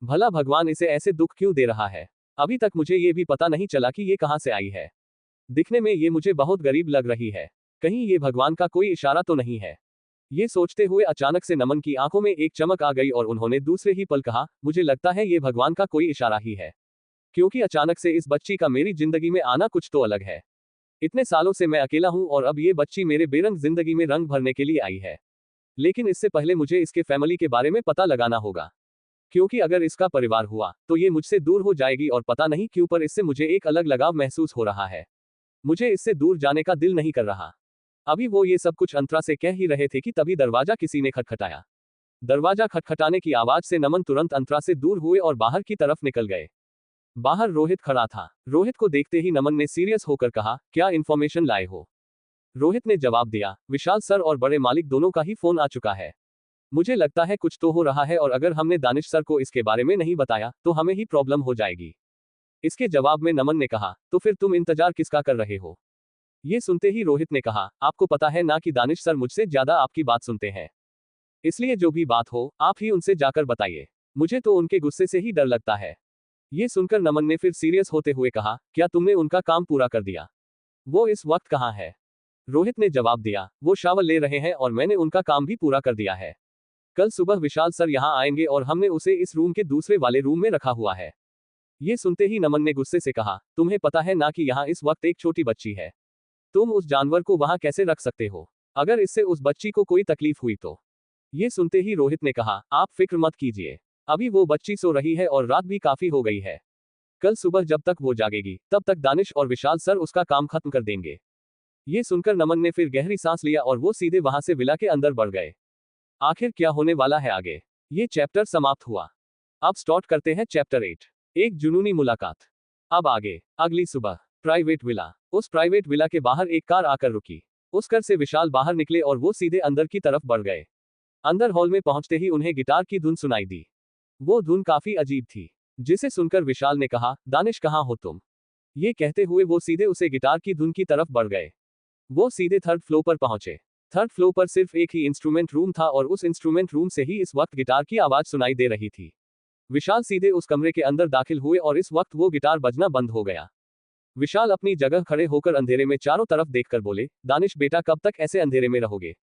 भला भगवान इसे ऐसे दुख क्यों दे रहा है। अभी तक मुझे ये भी पता नहीं चला कि ये कहां से आई है। दिखने में ये मुझे बहुत गरीब लग रही है, कहीं ये भगवान का कोई इशारा तो नहीं है। ये सोचते हुए अचानक से नमन की आंखों में एक चमक आ गई और उन्होंने दूसरे ही पल कहा, मुझे लगता है ये भगवान का कोई इशारा ही है, क्योंकि अचानक से इस बच्ची का मेरी जिंदगी में आना कुछ तो अलग है। इतने सालों से मैं अकेला हूं और अब ये बच्ची मेरे बेरंग जिंदगी में रंग भरने के लिए आई है। लेकिन इससे पहले मुझे इसके फैमिली के बारे में पता लगाना होगा, क्योंकि अगर इसका परिवार हुआ तो ये मुझसे दूर हो जाएगी और पता नहीं क्यों पर इससे मुझे एक अलग लगाव महसूस हो रहा है। मुझे इससे दूर जाने का दिल नहीं कर रहा। अभी वो ये सब कुछ अंतरा से कह ही रहे थे कि तभी दरवाजा किसी ने खटखटाया। दरवाजा खटखटाने की आवाज से नमन तुरंत अंतरा से दूर हुए और बाहर की तरफ निकल गए। बाहर रोहित खड़ा था। रोहित को देखते ही नमन ने सीरियस होकर कहा, क्या इंफॉर्मेशन लाए हो। रोहित ने जवाब दिया, विशाल सर और बड़े मालिक दोनों का ही फोन आ चुका है। मुझे लगता है कुछ तो हो रहा है और अगर हमने दानिश सर को इसके बारे में नहीं बताया तो हमें ही प्रॉब्लम हो जाएगी। इसके जवाब में नमन ने कहा, तो फिर तुम इंतजार किसका कर रहे हो। ये सुनते ही रोहित ने कहा, आपको पता है ना कि दानिश सर मुझसे ज्यादा आपकी बात सुनते हैं, इसलिए जो भी बात हो आप ही उनसे जाकर बताइए। मुझे तो उनके गुस्से से ही डर लगता है। ये सुनकर नमन ने फिर सीरियस होते हुए कहा, क्या तुमने उनका काम पूरा कर दिया। वो इस वक्त कहाँ है। रोहित ने जवाब दिया, वो शावर ले रहे हैं और मैंने उनका काम भी पूरा कर दिया है। कल सुबह विशाल सर यहाँ आएंगे और हमने उसे इस रूम के दूसरे वाले रूम में रखा हुआ है। ये सुनते ही नमन ने गुस्से से कहा, तुम्हें पता है ना कि यहाँ इस वक्त एक छोटी बच्ची है, तुम उस जानवर को वहां कैसे रख सकते हो, अगर इससे उस बच्ची को कोई तकलीफ हुई तो। ये सुनते ही रोहित ने कहा, आप फिक्र मत कीजिए, अभी वो बच्ची सो रही है और रात भी काफी हो गई है। कल सुबह जब तक वो जागेगी तब तक दानिश और विशाल सर उसका काम खत्म कर देंगे। ये सुनकर नमन ने फिर गहरी सांस लिया और वो सीधे वहां से विला के अंदर बढ़ गए। आखिर क्या होने वाला है आगे? ये चैप्टर समाप्त हुआ। अब स्टार्ट करते हैं चैप्टर 8, एक जुनूनी मुलाकात। अब आगे। अगली सुबह प्राइवेट विला। उस प्राइवेट विला के बाहर एक कार आकर रुकी। उस कार से विशाल बाहर निकले और वो सीधे अंदर की तरफ बढ़ गए। अंदर हॉल में पहुंचते ही उन्हें गिटार की धुन सुनाई दी। वो धुन काफी अजीब थी, जिसे सुनकर विशाल ने कहा, दानिश कहाँ हो तुम? ये कहते हुए वो सीधे उसे गिटार की धुन की तरफ बढ़ गए। वो सीधे थर्ड फ्लोर पर पहुंचे। थर्ड फ्लोर पर सिर्फ एक ही इंस्ट्रूमेंट रूम था और उस इंस्ट्रूमेंट रूम से ही इस वक्त गिटार की आवाज सुनाई दे रही थी। विशाल सीधे उस कमरे के अंदर दाखिल हुए और इस वक्त वो गिटार बजना बंद हो गया। विशाल अपनी जगह खड़े होकर अंधेरे में चारों तरफ देखकर बोले, दानिश बेटा कब तक ऐसे अंधेरे में रहोगे?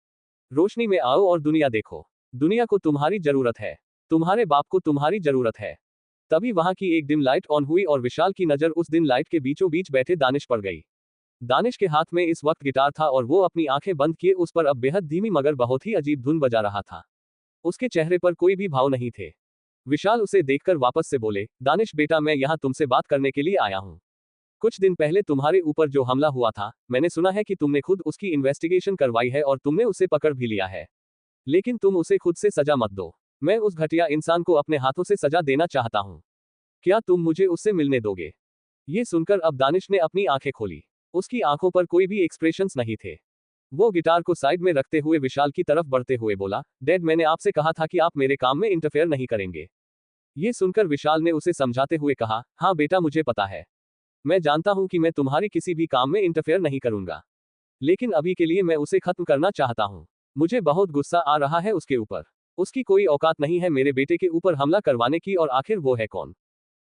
रोशनी में आओ और दुनिया देखो। दुनिया को तुम्हारी जरूरत है। तुम्हारे बाप को तुम्हारी जरूरत है। तभी वहां की एक डिम लाइट ऑन हुई और विशाल की नजर उस डिम लाइट के बीचों बीच बैठे दानिश पर गई। दानिश के हाथ में इस वक्त गिटार था और वो अपनी आंखें बंद किए उस पर अब बेहद धीमी मगर बहुत ही अजीब धुन बजा रहा था। उसके चेहरे पर कोई भी भाव नहीं थे। विशाल उसे देखकर वापस से बोले, दानिश बेटा मैं यहाँ तुमसे बात करने के लिए आया हूँ। कुछ दिन पहले तुम्हारे ऊपर जो हमला हुआ था, मैंने सुना है कि तुमने खुद उसकी इन्वेस्टिगेशन करवाई है और तुमने उसे पकड़ भी लिया है। लेकिन तुम उसे खुद से सजा मत दो। मैं उस घटिया इंसान को अपने हाथों से सजा देना चाहता हूँ। क्या तुम मुझे उससे मिलने दोगे? ये सुनकर अब दानिश ने अपनी आंखें खोली। उसकी आंखों पर कोई भी एक्सप्रेशंस नहीं थे। वो गिटार को साइड में रखते हुए विशाल की तरफ बढ़ते हुए बोला, डैड मैंने आपसे कहा था कि आप मेरे काम में इंटरफेयर नहीं करेंगे। ये सुनकर विशाल ने उसे समझाते हुए कहा, हाँ बेटा मुझे पता है। मैं जानता हूं कि मैं तुम्हारे किसी भी काम में इंटरफेयर नहीं करूंगा। लेकिन अभी के लिए मैं उसे खत्म करना चाहता हूं। मुझे बहुत गुस्सा आ रहा है उसके ऊपर। उसकी कोई औकात नहीं है मेरे बेटे के ऊपर हमला करवाने की और आखिर वो है कौन?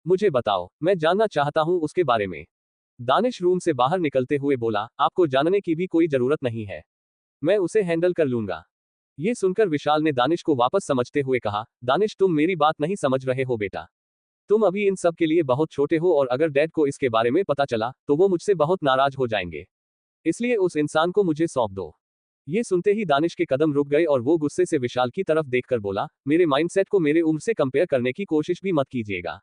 मुझे बताओ, मैं जानना चाहता हूं उसके बारे में। दानिश रूम से बाहर निकलते हुए बोला, आपको जानने की भी कोई जरूरत नहीं है। मैं उसे हैंडल कर लूंगा। ये सुनकर विशाल ने दानिश को वापस समझते हुए कहा, दानिश तुम मेरी बात नहीं समझ रहे हो बेटा। तुम अभी इन सब के लिए बहुत छोटे हो और अगर डैड को इसके बारे में पता चला तो वो मुझसे बहुत नाराज हो जाएंगे। इसलिए उस इंसान को मुझे सौंप दो। ये सुनते ही दानिश के कदम रुक गए और वो गुस्से से विशाल की तरफ देखकर बोला, मेरे माइंडसेट को मेरे उम्र से कंपेयर करने की कोशिश भी मत कीजिएगा।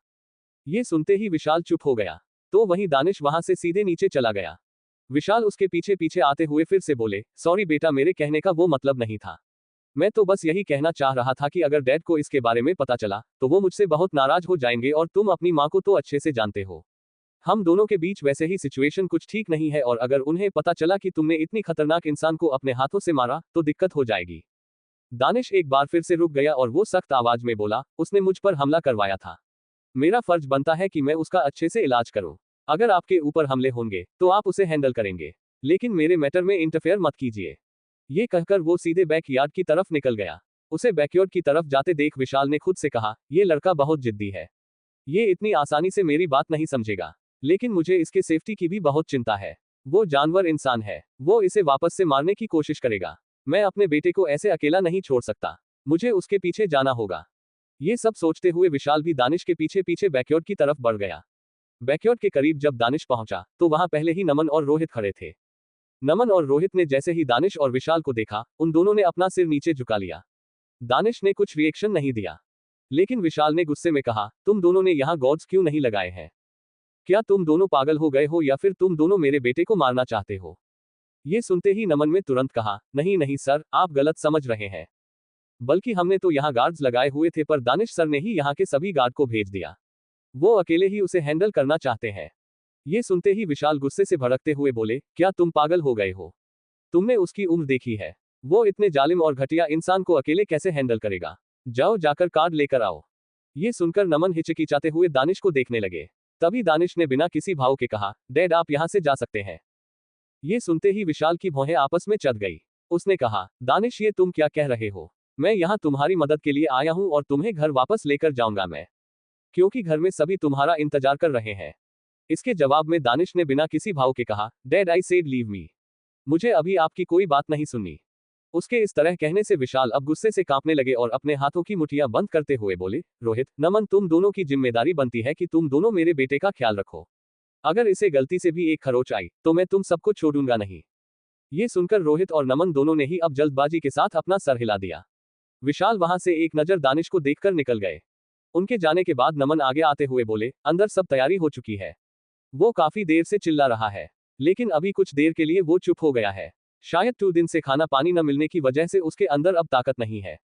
ये सुनते ही विशाल चुप हो गया। तो वहीं दानिश वहां से सीधे नीचे चला गया। विशाल उसके पीछे पीछे आते हुए फिर से बोले, सॉरी बेटा मेरे कहने का वो मतलब नहीं था। मैं तो बस यही कहना चाह रहा था कि अगर डैड को इसके बारे में पता चला तो वो मुझसे बहुत नाराज हो जाएंगे और तुम अपनी माँ को तो अच्छे से जानते हो। हम दोनों के बीच वैसे ही सिचुएशन कुछ ठीक नहीं है और अगर उन्हें पता चला कि तुमने इतनी खतरनाक इंसान को अपने हाथों से मारा तो दिक्कत हो जाएगी। दानिश एक बार फिर से रुक गया और वो सख्त आवाज में बोला, उसने मुझ पर हमला करवाया था। मेरा फर्ज बनता है कि मैं उसका अच्छे से इलाज करूं। अगर आपके ऊपर हमले होंगे तो आप उसे हैंडल करेंगे, लेकिन मेरे मैटर में इंटरफेयर मत कीजिए। ये कहकर वो सीधे बैकयार्ड की तरफ निकल गया। उसे बैकयार्ड की तरफ जाते देख विशाल ने खुद से कहा, ये लड़का बहुत जिद्दी है। ये इतनी आसानी से मेरी बात नहीं समझेगा। लेकिन मुझे इसके सेफ्टी की भी बहुत चिंता है। वो जानवर इंसान है। वो इसे वापस से मारने की कोशिश करेगा। मैं अपने बेटे को ऐसे अकेला नहीं छोड़ सकता। मुझे उसके पीछे जाना होगा। ये सब सोचते हुए विशाल भी दानिश के पीछे पीछे बैकयार्ड की तरफ बढ़ गया। बैकयार्ड के करीब जब दानिश पहुंचा तो वहां पहले ही नमन और रोहित खड़े थे। नमन और रोहित ने जैसे ही दानिश और विशाल को देखा, उन दोनों ने अपना सिर नीचे झुका लिया। दानिश ने कुछ रिएक्शन नहीं दिया, लेकिन विशाल ने गुस्से में कहा, तुम दोनों ने यहाँ गॉड्स क्यों नहीं लगाए हैं? क्या तुम दोनों पागल हो गए हो या फिर तुम दोनों मेरे बेटे को मारना चाहते हो? ये सुनते ही नमन ने तुरंत कहा, नहीं नहीं सर, आप गलत समझ रहे हैं। बल्कि हमने तो यहाँ गार्ड्स लगाए हुए थे पर दानिश सर ने ही यहाँ के सभी गार्ड को भेज दिया। वो अकेले ही उसे हैंडल करना चाहते हैं। ये सुनते ही विशाल गुस्से से भड़कते हुए बोले, क्या तुम पागल हो गए हो? तुमने उसकी उम्र देखी है? वो इतने जालिम और घटिया इंसान को अकेले कैसे हैंडल करेगा? जाओ जाकर कार्ड लेकर आओ। ये सुनकर नमन हिचकिचाते हुए दानिश को देखने लगे। तभी दानिश ने बिना किसी भाव के कहा, डैड आप यहाँ से जा सकते हैं। ये सुनते ही विशाल की भौहें आपस में चढ़ गई। उसने कहा, दानिश ये तुम क्या कह रहे हो? मैं यहाँ तुम्हारी मदद के लिए आया हूँ और तुम्हें घर वापस लेकर जाऊंगा मैं, क्योंकि घर में सभी तुम्हारा इंतजार कर रहे हैं। इसके जवाब में दानिश ने बिना किसी भाव के कहा, dad I said leave me. मुझे अभी आपकी कोई बात नहीं सुननी। उसके इस तरह कहने से विशाल अब गुस्से से कांपने लगे और अपने हाथों की मुठ्ठियां बंद करते हुए बोले, रोहित, नमन तुम दोनों की जिम्मेदारी बनती है कि तुम दोनों मेरे बेटे का ख्याल रखो। अगर इसे गलती से भी एक खरोच आई तो मैं तुम सबको छोड़ूंगा नहीं। ये सुनकर रोहित और नमन दोनों ने ही अब जल्दबाजी के साथ अपना सर हिला दिया। विशाल वहां से एक नजर दानिश को देखकर निकल गए। उनके जाने के बाद नमन आगे आते हुए बोले, अंदर सब तैयारी हो चुकी है। वो काफी देर से चिल्ला रहा है, लेकिन अभी कुछ देर के लिए वो चुप हो गया है। शायद 2 दिन से खाना पानी न मिलने की वजह से उसके अंदर अब ताकत नहीं है।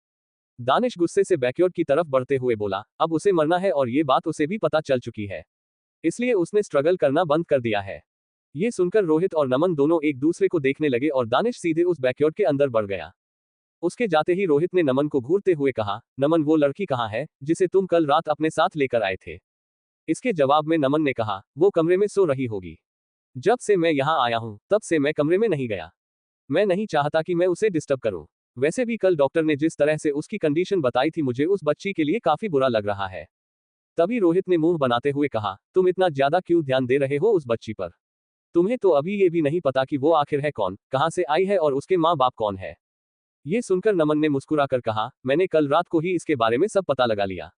दानिश गुस्से से बैकयार्ड की तरफ बढ़ते हुए बोला, अब उसे मरना है और ये बात उसे भी पता चल चुकी है, इसलिए उसने स्ट्रगल करना बंद कर दिया है। ये सुनकर रोहित और नमन दोनों एक दूसरे को देखने लगे और दानिश सीधे उस बैकयार्ड के अंदर बढ़ गया। उसके जाते ही रोहित ने नमन को घूरते हुए कहा, नमन वो लड़की कहाँ है जिसे तुम कल रात अपने साथ लेकर आए थे? इसके जवाब में नमन ने कहा, वो कमरे में सो रही होगी। जब से मैं यहाँ आया हूँ तब से मैं कमरे में नहीं गया। मैं नहीं चाहता कि मैं उसे डिस्टर्ब करूँ। वैसे भी कल डॉक्टर ने जिस तरह से उसकी कंडीशन बताई थी मुझे उस बच्ची के लिए काफी बुरा लग रहा है। तभी रोहित ने मुंह बनाते हुए कहा, तुम इतना ज्यादा क्यों ध्यान दे रहे हो उस बच्ची पर? तुम्हें तो अभी ये भी नहीं पता कि वो आखिर है कौन, कहाँ से आई है और उसके माँ बाप कौन है। ये सुनकर नमन ने मुस्कुराकर कहा, मैंने कल रात को ही इसके बारे में सब पता लगा लिया।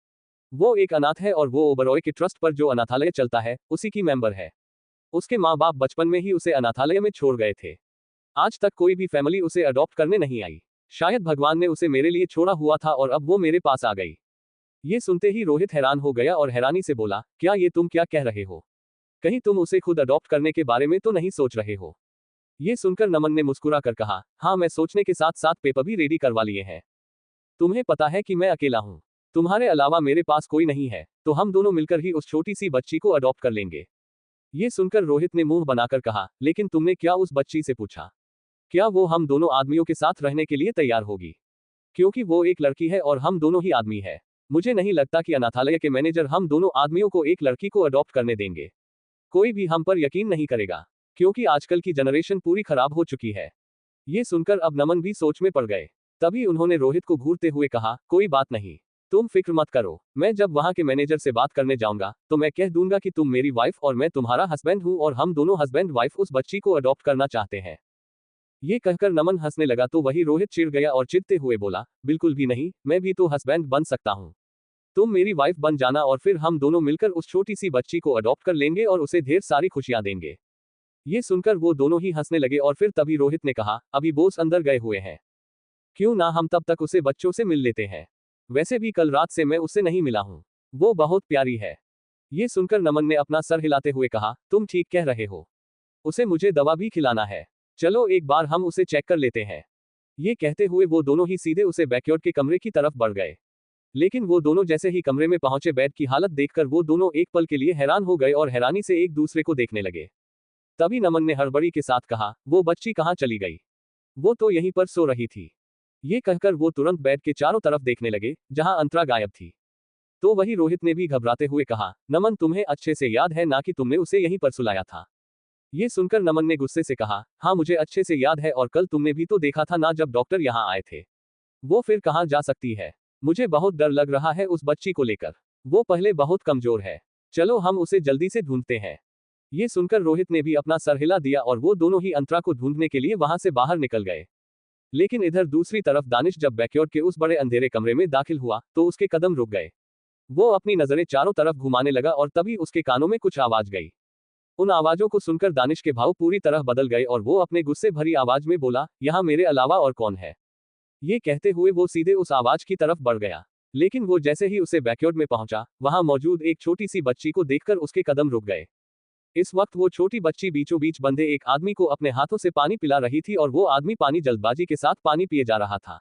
वो एक अनाथ है और वो ओबरॉय के ट्रस्ट पर जो अनाथालय चलता है उसी की मेंबर है। उसके माँ बाप बचपन में ही उसे अनाथालय में छोड़ गए थे। आज तक कोई भी फैमिली उसे अडॉप्ट करने नहीं आई। शायद भगवान ने उसे मेरे लिए छोड़ा हुआ था और अब वो मेरे पास आ गई। ये सुनते ही रोहित हैरान हो गया और हैरानी से बोला, क्या ये तुम क्या कह रहे हो? कहीं तुम उसे खुद अडॉप्ट करने के बारे में तो नहीं सोच रहे हो? ये सुनकर नमन ने मुस्कुरा कर कहा, हाँ मैं सोचने के साथ साथ पेपर भी रेडी करवा लिए हैं। तुम्हें पता है कि मैं अकेला हूँ, तुम्हारे अलावा मेरे पास कोई नहीं है, तो हम दोनों मिलकर ही उस छोटी सी बच्ची को अडॉप्ट कर लेंगे। ये सुनकर रोहित ने मुंह बनाकर कहा, लेकिन तुमने क्या उस बच्ची से पूछा? क्या वो हम दोनों आदमियों के साथ रहने के लिए तैयार होगी? क्योंकि वो एक लड़की है और हम दोनों ही आदमी है। मुझे नहीं लगता कि अनाथालय के मैनेजर हम दोनों आदमियों को एक लड़की को अडॉप्ट करने देंगे। कोई भी हम पर यकीन नहीं करेगा, क्योंकि आजकल की जनरेशन पूरी खराब हो चुकी है। ये सुनकर अब नमन भी सोच में पड़ गए। तभी उन्होंने रोहित को घूरते हुए कहा, कोई बात नहीं, तुम फिक्र मत करो। मैं जब वहां के मैनेजर से बात करने जाऊंगा तो मैं कह दूंगा कि तुम मेरी वाइफ और मैं तुम्हारा हस्बैंड हूं और हम दोनों हस्बैंड वाइफ उस बच्ची को अडॉप्ट करना चाहते हैं। ये कहकर नमन हंसने लगा तो वही रोहित चिढ़ गया और चिढ़ते हुए बोला, बिल्कुल भी नहीं, मैं भी तो हस्बैंड बन सकता हूँ। तुम मेरी वाइफ बन जाना और फिर हम दोनों मिलकर उस छोटी सी बच्ची को अडॉप्ट कर लेंगे और उसे ढेर सारी खुशियां देंगे। ये सुनकर वो दोनों ही हंसने लगे और फिर तभी रोहित ने कहा, अभी बॉस अंदर गए हुए हैं, क्यों ना हम तब तक उसे बच्चों से मिल लेते हैं। वैसे भी कल रात से मैं उससे नहीं मिला हूँ, वो बहुत प्यारी है। ये सुनकर नमन ने अपना सर हिलाते हुए कहा, तुम ठीक कह रहे हो, उसे मुझे दवा भी खिलाना है। चलो एक बार हम उसे चेक कर लेते हैं। ये कहते हुए वो दोनों ही सीधे उसे बैकयार्ड के कमरे की तरफ बढ़ गए। लेकिन वो दोनों जैसे ही कमरे में पहुंचे बेड की हालत देखकर वो दोनों एक पल के लिए हैरान हो गए और हैरानी से एक दूसरे को देखने लगे। तभी नमन ने हड़बड़ी के साथ कहा, वो बच्ची कहाँ चली गई? वो तो यहीं पर सो रही थी। ये कहकर वो तुरंत बेड के चारों तरफ देखने लगे, जहां अंतरा गायब थी। तो वही रोहित ने भी घबराते हुए कहा, नमन तुम्हें अच्छे से याद है ना कि तुमने उसे यहीं पर सुलाया था? ये सुनकर नमन ने गुस्से से कहा, हाँ मुझे अच्छे से याद है और कल तुमने भी तो देखा था ना जब डॉक्टर यहाँ आए थे। वो फिर कहाँ जा सकती है? मुझे बहुत डर लग रहा है उस बच्ची को लेकर। वो पहले बहुत कमजोर है। चलो हम उसे जल्दी से ढूंढते हैं। ये सुनकर रोहित ने भी अपना सर हिला दिया और वो दोनों ही अंतरा को ढूंढने के लिए वहां से बाहर निकल गए। लेकिन इधर दूसरी तरफ दानिश जब बैकयार्ड के उस बड़े अंधेरे कमरे में दाखिल हुआ तो उसके कदम रुक गए। वो अपनी नजरें चारों तरफ घुमाने लगा और तभी उसके कानों में कुछ आवाज गई। उन आवाजों को सुनकर दानिश के भाव पूरी तरह बदल गए और वो अपने गुस्से भरी आवाज में बोला, यहाँ मेरे अलावा और कौन है? ये कहते हुए वो सीधे उस आवाज की तरफ बढ़ गया। लेकिन वो जैसे ही उसे बैकयार्ड में पहुंचा, वहां मौजूद एक छोटी सी बच्ची को देखकर उसके कदम रुक गए। इस वक्त वो छोटी बच्ची बीचों बीच बंधे एक आदमी को अपने हाथों से पानी पिला रही थी और वो आदमी पानी जल्दबाजी के साथ पानी पिए जा रहा था।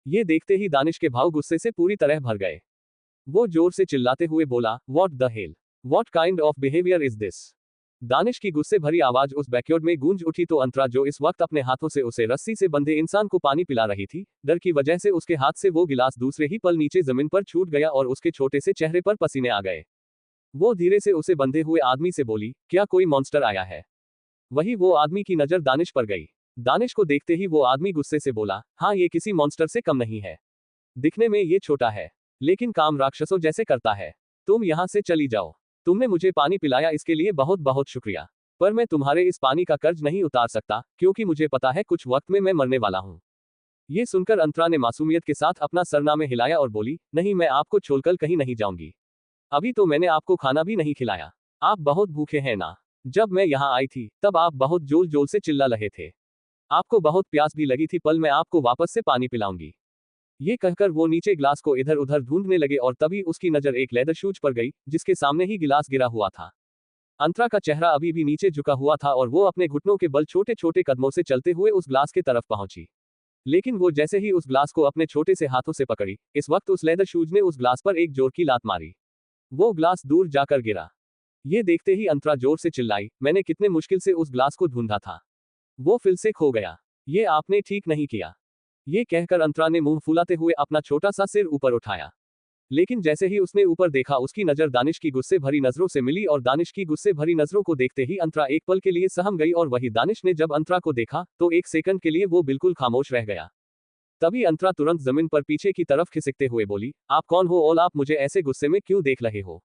ये देखते ही दानिश के भाव गुस्से से पूरी तरह भर गए। वो जोर से चिल्लाते हुए बोला, what the hell, what kind of behaviour is this? Danish की गुस्से भरी आवाज उस बैकयार्ड में गूंज उठी तो अंतरा जो इस वक्त अपने हाथों से उसे रस्सी से बंधे इंसान को पानी पिला रही थी, डर की वजह से उसके हाथ से वो गिलास दूसरे ही पल नीचे जमीन पर छूट गया और उसके छोटे से चेहरे पर पसीने आ गए। वो धीरे से उसे बंधे हुए आदमी से बोली, क्या कोई मॉन्स्टर आया है? वही वो आदमी की नजर दानिश पर गई। दानिश को देखते ही वो आदमी गुस्से से बोला, हाँ ये किसी मॉन्स्टर से कम नहीं है। दिखने में ये छोटा है, लेकिन काम राक्षसों जैसे करता है। तुम यहाँ से चली जाओ। तुमने मुझे पानी पिलाया इसके लिए बहुत बहुत शुक्रिया, पर मैं तुम्हारे इस पानी का कर्ज नहीं उतार सकता क्योंकि मुझे पता है कुछ वक्त में मैं मरने वाला हूँ। ये सुनकर अंतरा ने मासूमियत के साथ अपना सरनामे हिलाया और बोली, नहीं मैं आपको छोड़कर कहीं नहीं जाऊंगी। अभी तो मैंने आपको खाना भी नहीं खिलाया। आप बहुत भूखे हैं ना? जब मैं यहाँ आई थी तब आप बहुत जोर जोर से चिल्ला रहे थे। आपको बहुत प्यास भी लगी थी, पल मैं आपको वापस से पानी पिलाऊंगी। ये कहकर वो नीचे ग्लास को इधर उधर ढूंढने लगे और तभी उसकी नजर एक लेदर शूज पर गई, जिसके सामने ही गिलास गिरा हुआ था। अंतरा का चेहरा अभी भी नीचे झुका हुआ था और वो अपने घुटनों के बल छोटे छोटे कदमों से चलते हुए उस ग्लास के तरफ पहुंची। लेकिन वो जैसे ही उस ग्लास को अपने छोटे से हाथों से पकड़ी, इस वक्त उस लेदर शूज ने उस ग्लास पर एक जोर की लात मारी। वो ग्लास दूर जाकर गिरा। ये देखते ही अंतरा जोर से चिल्लाई, मैंने कितने मुश्किल से उस ग्लास को ढूंढा था, वो फिर से खो गया। ये आपने ठीक नहीं किया। ये कहकर अंतरा ने मुंह फुलाते हुए अपना छोटा सा सिर ऊपर उठाया। लेकिन जैसे ही उसने ऊपर देखा, उसकी नजर दानिश की गुस्से भरी नजरों से मिली और दानिश की गुस्से भरी नजरों को देखते ही अंतरा एक पल के लिए सहम गई और वही दानिश ने जब अंतरा को देखा तो एक सेकंड के लिए वो बिल्कुल खामोश रह गया। तभी अंतरा तुरंत जमीन पर पीछे की तरफ खिसकते हुए बोली, आप कौन हो और आप मुझे ऐसे गुस्से में क्यों देख रहे हो?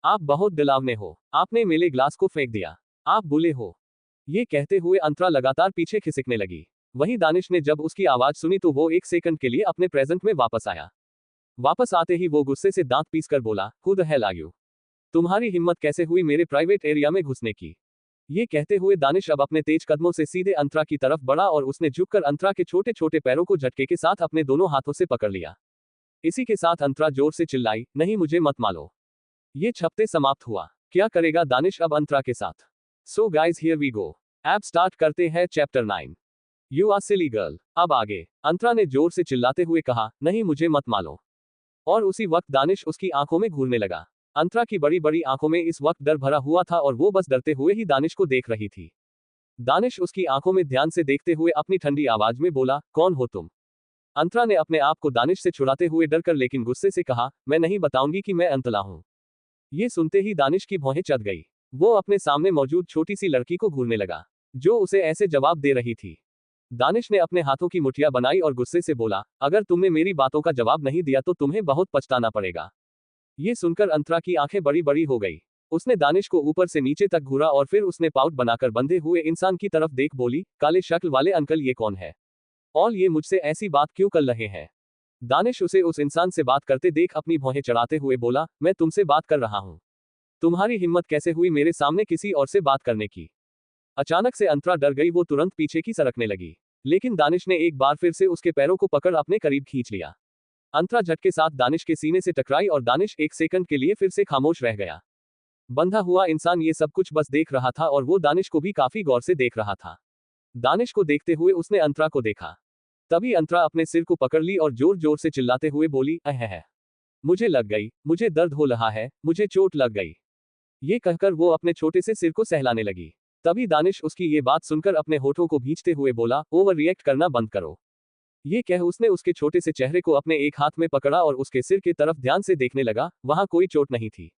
आप बहुत डरावने हो, आपने मेरे ग्लास को फेंक दिया, आप बुरे हो। ये कहते हुए अंतरा लगातार पीछे खिसकने लगी। वहीं दानिश ने जब उसकी आवाज सुनी तो वो एक सेकंड के लिए अपने प्रेजेंट में वापस आया। वापस आते ही वो गुस्से से दांत पीसकर बोला, who the hell are you? तुम्हारी हिम्मत कैसे हुई मेरे प्राइवेट एरिया में घुसने की? ये कहते हुए दानिश अब अपने तेज कदमों से सीधे अंतरा की तरफ बढ़ा और उसने झुककर अंतरा के छोटे छोटे पैरों को झटके के साथ अपने दोनों हाथों से पकड़ लिया। इसी के साथ अंतरा जोर से चिल्लाई, नहीं मुझे मत मारो। ये छपते समाप्त हुआ। क्या करेगा दानिश अब अंतरा के साथ? So guys here we go. अब स्टार्ट करते हैं chapter 9। You are silly girl. अब आगे। अंतरा ने जोर से चिल्लाते हुए कहा, नहीं मुझे मत मारो। और उसी वक्त दानिश उसकी आंखों में घूरने लगा। अंतरा की बड़ी बड़ी आंखों में इस वक्त डर भरा हुआ था और वो बस डरते हुए ही दानिश को देख रही थी। दानिश उसकी आंखों में ध्यान से देखते हुए अपनी ठंडी आवाज में बोला, कौन हो तुम? अंतरा ने अपने आप को दानिश से छुड़ाते हुए डरकर लेकिन गुस्से से कहा, मैं नहीं बताऊंगी कि मैं अंतला हूं। ये सुनते ही दानिश की भौहें चढ़ गई। वो अपने सामने मौजूद छोटी सी लड़की को घूरने लगा, जो उसे ऐसे जवाब दे रही थी। दानिश ने अपने हाथों की मुठ्ठियां बनाई और गुस्से से बोला, अगर तुमने मेरी बातों का जवाब नहीं दिया तो तुम्हें बहुत पछताना पड़ेगा। ये सुनकर अंतरा की आंखें बड़ी बड़ी हो गई। उसने दानिश को ऊपर से नीचे तक घूरा और फिर उसने पाउट बनाकर बंधे हुए इंसान की तरफ देख बोली, काले शक्ल वाले अंकल ये कौन है? और ये मुझसे ऐसी बात क्यों कर रहे हैं? दानिश उसे उस इंसान से बात करते देख अपनी भौहें चढ़ाते हुए बोला, मैं तुमसे बात कर रहा हूं। तुम्हारी हिम्मत कैसे हुई मेरे सामने किसी और से बात करने की? अचानक से अंतरा डर गई। वो तुरंत पीछे की सरकने लगी। लेकिन दानिश ने एक बार फिर से उसके पैरों को पकड़ अपने करीब खींच लिया। अंतरा झटके साथ दानिश के सीने से टकराई और दानिश एक सेकंड के लिए फिर से खामोश रह गया। बंधा हुआ इंसान ये सब कुछ बस देख रहा था और वो दानिश को भी काफी गौर से देख रहा था। दानिश को देखते हुए उसने अंतरा को देखा। तभी अंतरा अपने सिर को पकड़ ली और जोर जोर से चिल्लाते हुए बोली, अह, मुझे लग गई, मुझे दर्द हो रहा है, मुझे चोट लग गई। ये कहकर वो अपने छोटे से सिर को सहलाने लगी। तभी दानिश उसकी ये बात सुनकर अपने होठों को भींचते हुए बोला, ओवर रिएक्ट करना बंद करो। ये कह उसने उसके छोटे से चेहरे को अपने एक हाथ में पकड़ा और उसके सिर की तरफ ध्यान से देखने लगा। वहां कोई चोट नहीं थी।